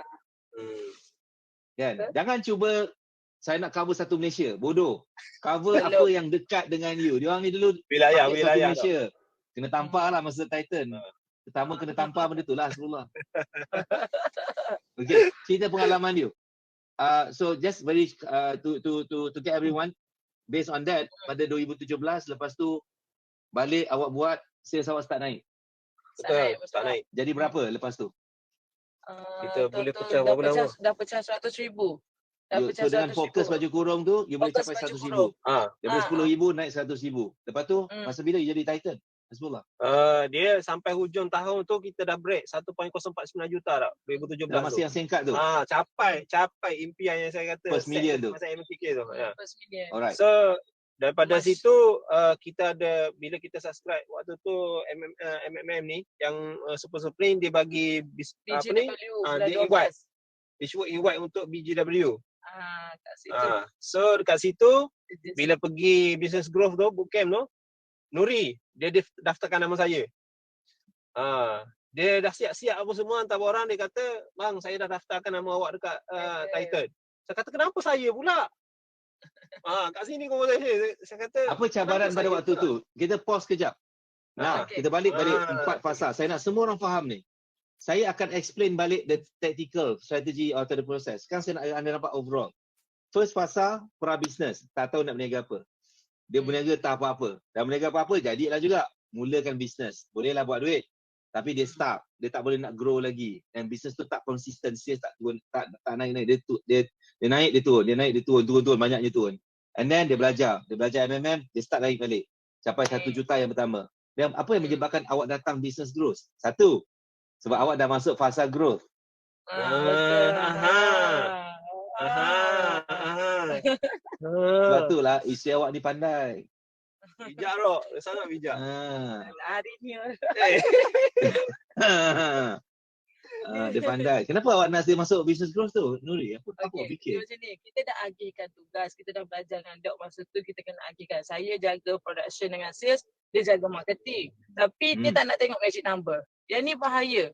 Kan? Jangan cuba saya nak cover satu Malaysia. Bodoh. Cover apa yang dekat dengan you. Diorang ni dulu Wilayah satu Malaysia. Kena tampar lah masa Titan. Pertama kena tampar benda tu lah sebelum. Okay, cerita pengalaman you. So just very to get everyone based on that, pada 2017 lepas tu balik awak buat sales awak start naik. Betul, start naik. Jadi berapa lepas tu? Kita boleh pecah berapa lama? Dah pecah 100,000. So dengan fokus baju kurung tu, you boleh capai 100,000. Daripada 10,000 naik 100,000. Lepas tu, masa bila you jadi Titan? Bismillah. Dia sampai hujung tahun tu kita dah break 1.049 juta dah 2017 dalam masa yang singkat tu. Capai impian yang saya kata first million tu. masa MPK tu. First million. Alright. So daripada situ kita ada, bila kita subscribe waktu tu MMM ni yang Super Supreme dia bagi apa ni? Dia invite untuk BGW. Kat situ. So dekat situ bila pergi business growth tu, bootcamp tu, Nuri dia daftarkan nama saya. Dia dah siap-siap apa semua, hantar orang, dia kata, "Bang, saya dah daftarkan nama awak dekat Titan." Saya kata, "Kenapa saya pula?" Kat sini conversation. Saya kata, apa cabaran pada waktu tu? Kita pause kejap. Nah, kita balik 4 fasa. Saya nak semua orang faham ni. Saya akan explain balik the tactical strategy atau the process. Sekarang saya nak anda nampak overall. First fasa, pra business. Tak tahu nak berniaga apa. Dia berniaga tak apa-apa. Dan berniaga apa-apa, jadilah juga. Mulakan bisnes. Bolehlah buat duit. Tapi dia stop. Dia tak boleh nak grow lagi. Dan bisnes tu tak konsisten. Sales tak turun, tak naik-naik. Dia naik, dia turun. Dia naik, dia turun. Banyaknya turun. And then dia belajar. Dia belajar MMM, dia start naik balik. Capai 1 juta yang pertama. Dan apa yang menyebabkan awak datang business growth? Satu, sebab awak dah masuk fasa growth. Sebab tu lah isteri awak ni pandai. Bijak Rok, dia sangat bijak. Hari ni. Dia pandai. Kenapa awak nak dia masuk business growth tu? Nuri, apa fikir? Macam ni, kita dah agihkan tugas, kita dah belajar dengan Dok masa tu, kita kena agihkan. Saya jaga production dengan sales, dia jaga marketing. Tapi dia tak nak tengok magic number. Yang ni bahaya.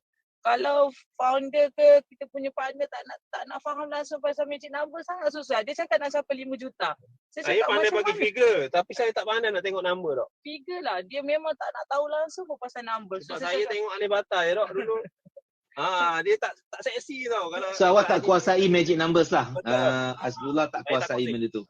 Kalau founder ke kita punya partner tak nak faham langsung pasal magic number, sangat susah. Dia cakap nak capai 5 juta. Saya pandai bagi figure, tapi saya tak pandai nak tengok number Dok. Figure lah, dia memang tak nak tahu langsung pasal number. Sebab saya tengok Alih Bata ya Dok dulu. Dia tak seksi tau kalau. So awak tak kuasai magic numbers lah. Hasbullah tak kuasai benda tu.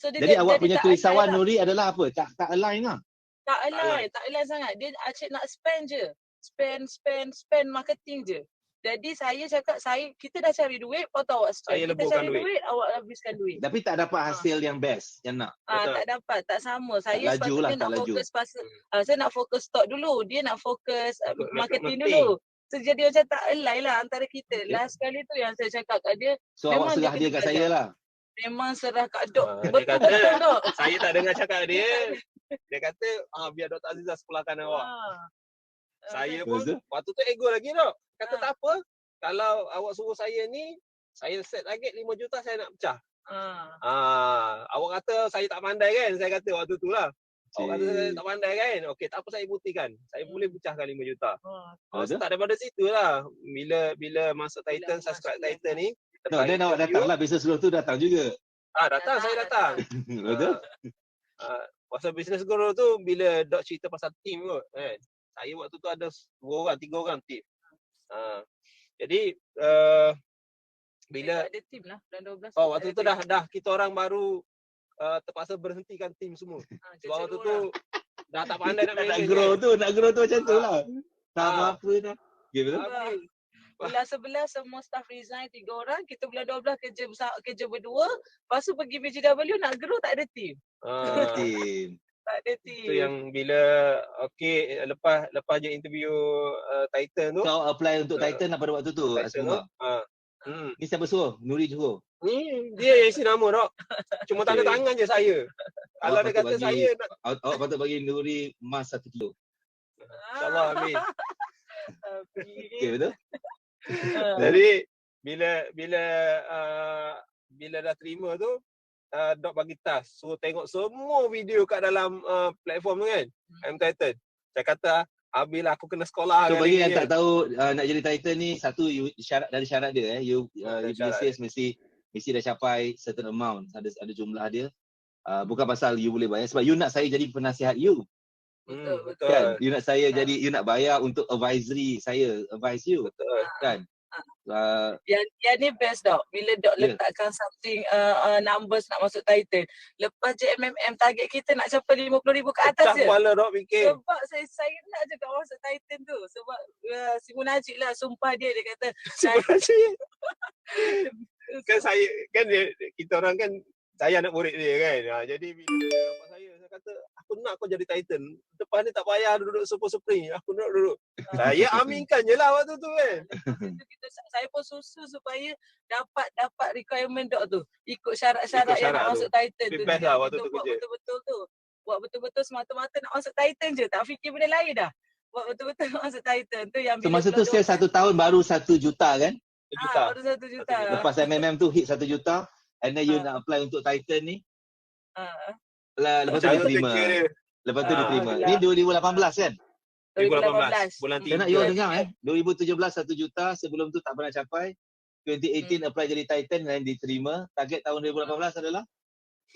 Jadi awak punya kerisauan Nuri adalah apa? Tak align lah. Tak align sangat. Dia asyik nak spend je. Spend marketing je. Jadi saya cakap, kita dah cari duit, potong awak spend. Kita cari duit, awak habiskan duit. Tapi tak dapat hasil yang best, yang nak. Tak dapat, tak sama. Saya sepatutnya nak fokus saya nak fokus stock dulu. Dia nak fokus marketing dulu. So jadi macam tak align lah antara kita. Last kali tu yang saya cakap kat dia. So awak serah dia kat saya lah. Memang serah kat Dok. Dia kata, saya tak dengar cakap dia. Dia kata, biar Dr. Azizah sekolahkan awak. Saya pun waktu tu ego lagi Dok. Kata tak apa. Kalau awak suruh saya ni, saya set target 5 juta saya nak pecah. Awak kata saya tak pandai kan? Saya kata waktu tu lah. Awak kata saya tak pandai kan? Okey, tak apa, saya buktikan. Saya boleh pecahkan 5 juta. Start daripada situ lah. Bila masuk Titan, subscribe Titan ni. Dan awak datang lah. Business growth tu datang juga. Datang, saya datang. Betul? Pasal business growth tu, bila Dok cerita pasal team kot kan. Saya waktu tu ada 2 orang, 3 orang team. Jadi bila ada team lah, dah 12. waktu tu dah kita orang baru terpaksa berhentikan tim semua. Sebab Cecah waktu dua tu orang. dah tak pandai nak nak manage. grow tu macam tu lah. Tak Ah. apa-apa dah. Gitu. Habis. Bulan 11 semua staff resign 3 orang. Kita bulan 12 kerja berdua. Lepas tu pergi BGW nak grow tak ada team. Tim. Tak ada team. Itu yang bila lepas je interview Titan tu. Kau apply untuk Titan lah pada waktu tu kat Titan tu. Semua. Ni siapa suruh? Nuri suruh. Ni dia yang isi nama dok. Cuma tanda Okay. tangan je saya. Kalau dia kata saya nak Awak patut bagi Nuri emas 1 kilo. InsyaAllah amin. Okay, betul? Jadi bila dah terima tu Dok bagi task suruh tengok semua video kat dalam platform tu kan, M-Titan. Saya kata habislah aku kena sekolah. So kali bagi yang ni. tak tahu nak jadi Titan ni, satu syarat dia you syarat. mesti dah capai certain amount, ada jumlah dia. Bukan pasal you boleh bayar, sebab you nak saya jadi penasihat you. Betul. Kan? You nak saya jadi, you nak bayar untuk advisory saya, advise you. Betul. Kan? Yang ni best dok. Bila dok Yeah. letakkan something numbers nak masuk Titan. Lepas je MMM target kita nak capai 50,000 ke atas Pecah je. kepala Dok fikir. Sebab saya nak juga masuk Titan tu. Sebab si Munajik lah sumpah dia kata Sebenarnya kan saya kan kita orang kan saya anak murid dia kan. Jadi bila dia nampak saya kata aku nak kau jadi Titan. Depan ni tak payah duduk super spring. Aku nak duduk. Saya aminkan je lah waktu tu kan. saya pun susu supaya dapat requirement dok tu. Ikut syarat-syarat Ikut yang syarat nak tu. masuk Titan tu. Best lah waktu Kita tu buat kerja. betul-betul tu. Buat betul-betul semata-mata nak masuk Titan je. Tak fikir benda lain dah. Buat betul-betul nak masuk Titan tu yang So bila masa tu bulan saya 1 tahun baru 1 juta kan? Juta. baru 1 juta. Lepas MMM tu hit 1 juta, and then you nak apply untuk Titan ni, lepas tu Cara diterima. fikir dia. Lepas tu diterima. gila. Ni 2018 kan? 2018 bulan Saya nak 3. you dengar 2017 1 juta, sebelum tu tak pernah capai. 2018 apply jadi Titan dan diterima. Target tahun 2018 adalah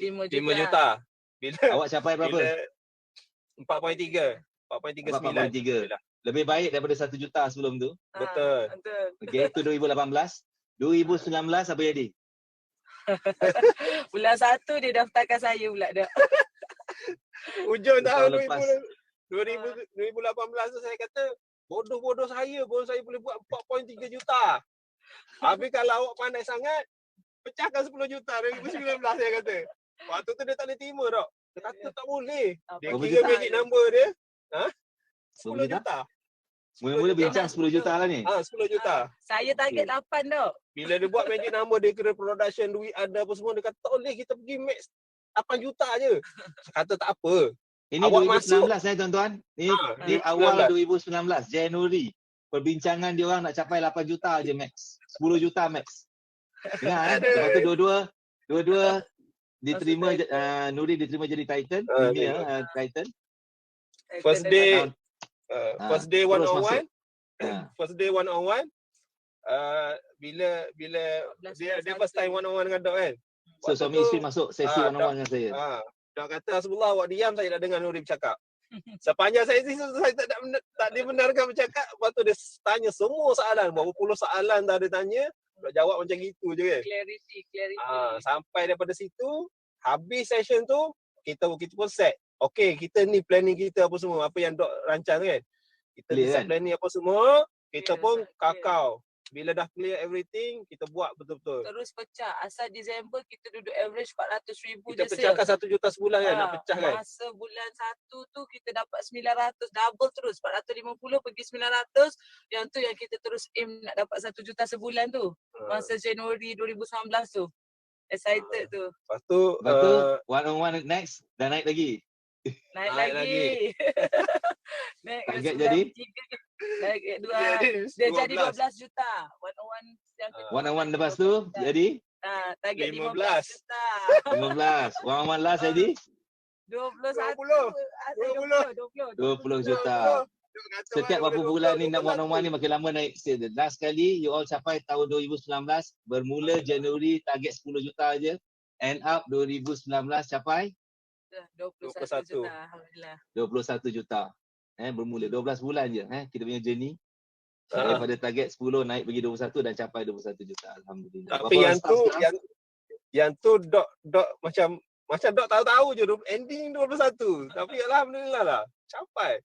5 5 juta. Bila awak capai berapa? 4.3. 4.39. 4.3. Lebih baik daripada 1 juta sebelum tu. Betul. Okey, itu 2018. 2019 apa jadi? Bulan 1 dia daftarkan saya pula dah. Hujung tahun Tahun lepas. 2018 tu saya kata bodoh saya boleh buat 4.3 juta. Habis kalau awak pandai sangat pecahkan 10 juta 2019 saya kata. Waktu tu dia tak boleh terima dok. Dia kata tak boleh. Dia Berapa kira juta? magic number dia 10 10 juta. Mula-mula bincang 10 juta lah ni. 10 juta. Saya target 8 dok. Bila dia buat magic number, dia kira production, duit ada apa semua, dia kata tak boleh, kita pergi max 8 juta je. Saya kata tak apa. Ini Awak 2019 tuan-tuan. Ni 2019. awal 2019, Januari. Perbincangan dia orang nak capai 8 juta je max. 10 juta max. Dengar lepas tu dua-dua diterima, Nuri diterima jadi Titan, premier Titan. First day terus one on masuk. one. First day one on one. Bila dia first time one on one dengan Dok kan. So suami isteri masuk sesi one on one dengan saya. Dok kata Hasbullah awak diam, saya nak dengar Nuri bercakap. Sepanjang saya tak dibenarkan bercakap. Lepas tu dia tanya semua soalan, berapa puluh soalan dah dia tanya. Dok jawab macam gitu je kan. Clarity. Sampai daripada situ, habis session tu, kita pun set. Okay, kita ni planning kita apa semua, apa yang Dok rancang kan. Kita set planning apa semua, kita pun kakao. Bila dah clear everything, kita buat betul-betul. Terus pecah. Asal Disember kita duduk average 400,000 Kita je. pecahkan 1 juta sebulan kan, nak pecah kan. Masa bulan 1 tu kita dapat 900, double terus. 450 pergi 900. Yang tu yang kita terus aim nak dapat 1 juta sebulan tu. Masa Januari 2019 tu. Excited tu. Lepas tu one on one next, dah naik lagi. Naik Naik lagi. Naik Target jadi? Target 2. Dia jadi 12 juta. One on one yang kedua. One on one lepas tu jadi target 15 juta. 15. One on one last jadi 20 20 juta. Setiap berapa bulan ni nak one on one ni makin lama naik. Last kali you all capai tahun 2019, bermula Januari target 10 juta aja. End up 2019 capai 21 juta. Alhamdulillah. 21 juta. Bermula 12 bulan je kita punya journey. Daripada target 10 naik pergi 21 dan capai 21 juta. Alhamdulillah. Tapi yang tu Dok macam Macam Dok tahu-tahu je ending 21. Tapi alhamdulillah lah capai.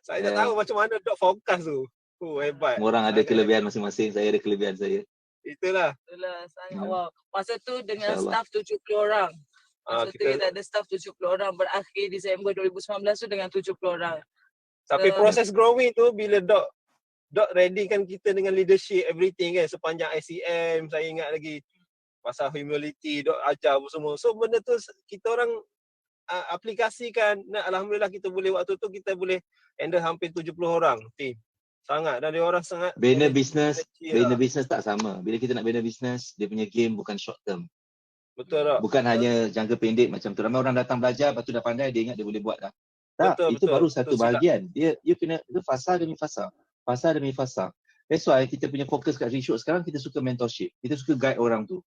Saya tak tahu macam mana Dok fokus tu. Hebat. Semua orang ada kelebihan masing-masing, saya ada kelebihan saya. Itulah sangat wow. Masa tu dengan InsyaAllah. staff 70 orang. Masa tu kita- kita ada staff 70 orang, berakhir Disember 2019 tu dengan 70 orang. Tapi proses growing tu bila Dok ready kan kita dengan leadership everything kan sepanjang ICM, saya ingat lagi pasal humility Dok ajar semua. So benda tu kita orang aplikasikan. Alhamdulillah kita boleh waktu tu kita boleh handle hampir 70 orang team. Sangat, dan dia orang sangat Bina business tak sama. Bila kita nak bina business, dia punya game bukan short term. Betul tak? Bukan hanya jangka pendek macam tu. Ramai orang datang belajar, lepas tu dah pandai, dia ingat dia boleh buat dah. Tak, itu baru satu bahagian. You kena, itu fasa demi fasa. Fasa demi fasa. That's why kita punya fokus kat Reshoot sekarang, kita suka mentorship. Kita suka guide orang tu.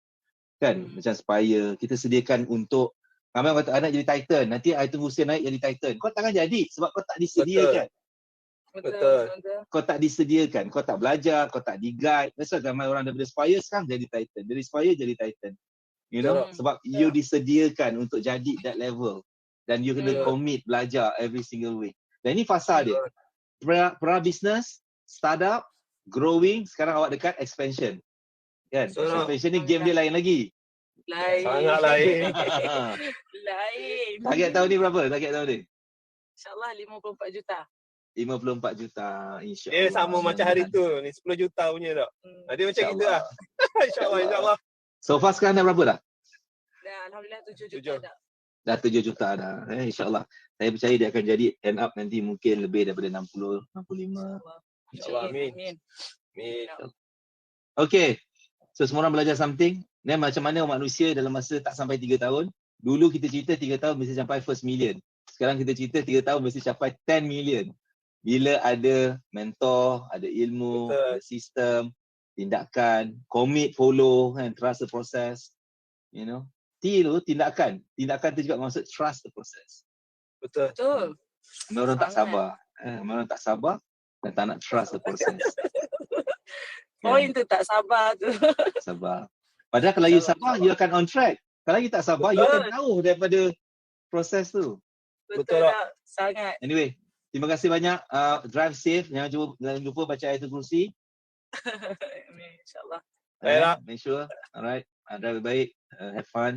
Kan? Macam Spire, kita sediakan untuk, ramai orang kata, anak jadi Titan. Nanti I tunggu usia naik jadi Titan. Kau takkan jadi sebab kau tak disediakan. Betul. Kau tak disediakan, kau tak belajar, kau tak di-guide. That's why ramai orang daripada Spire sekarang jadi Titan. Dari Spire jadi Titan. You know, sebab you disediakan untuk jadi that level. Dan you kena commit belajar every single week. Dan ini fasa dia. Pra-business, startup, growing, sekarang awak dekat expansion. Kan? Expansion ni game dia lain lagi. Sangat lain. Lain. Target tahun ni berapa? Target tahun ni? InsyaAllah 54 juta. 54 juta, insyaAllah. Dia sama macam hari tu, ni 10 juta punya tak? Dia macam kita lah. InsyaAllah. So far sekarang dah berapa dah? Dah Alhamdulillah 7 juta dah. Dah 7 juta dah. InsyaAllah. Saya percaya dia akan jadi end up nanti mungkin lebih daripada 60, 65. InsyaAllah, amin. Okay. So semua orang belajar something. Dan macam mana manusia dalam masa tak sampai 3 tahun. Dulu kita cerita 3 tahun mesti capai first million. Sekarang kita cerita 3 tahun mesti capai 10 million. Bila ada mentor, ada ilmu, ada sistem, tindakan, commit, follow, kan, trust the process. You know. T tu tindakan. Tindakan tu juga maksud trust the process. Betul. Ramai orang tak sabar. Ramai orang tak sabar dan tak nak trust the process. Point tu tak sabar tu. Sabar. Padahal kalau you sabar, you akan on track. Kalau you tak sabar, you akan jauh daripada proses tu. Betul tak? Sangat. Anyway, terima kasih banyak. Drive safe. Jangan lupa baca ayatul kursi. InsyaAllah. Make sure. Alright. Drive baik. Have fun.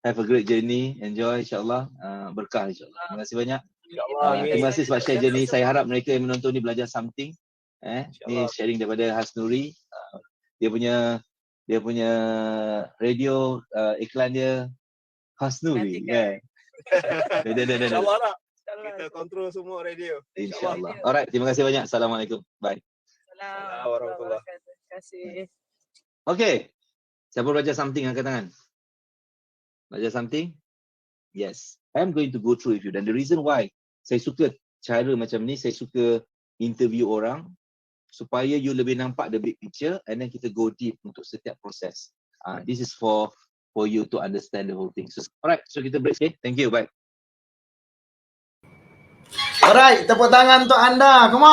Have a great journey. Enjoy insyaAllah. Berkah insyaAllah. Terima kasih banyak. Terima kasih sebab share journey. Saya harap mereka yang menonton ni belajar something. Ni sharing daripada Hasnuri. Dia punya radio iklan dia Hasnuri. InsyaAllah lah. Kita kontrol semua radio. InsyaAllah. Alright. Terima kasih banyak. Assalamualaikum. Bye. Assalamualaikum warahmatullahi wabarakatuh. Terima kasih. Okay. Siapa belajar something, angkat tangan. Belajar something? Yes. I'm going to go through with you. Dan the reason why saya suka cara macam ni, saya suka interview orang supaya you lebih nampak the big picture and then kita go deep untuk setiap proses. This is for you to understand the whole thing. So, alright, so kita break sikit. Thank you, bye. Alright, tepuk tangan untuk anda. Come on.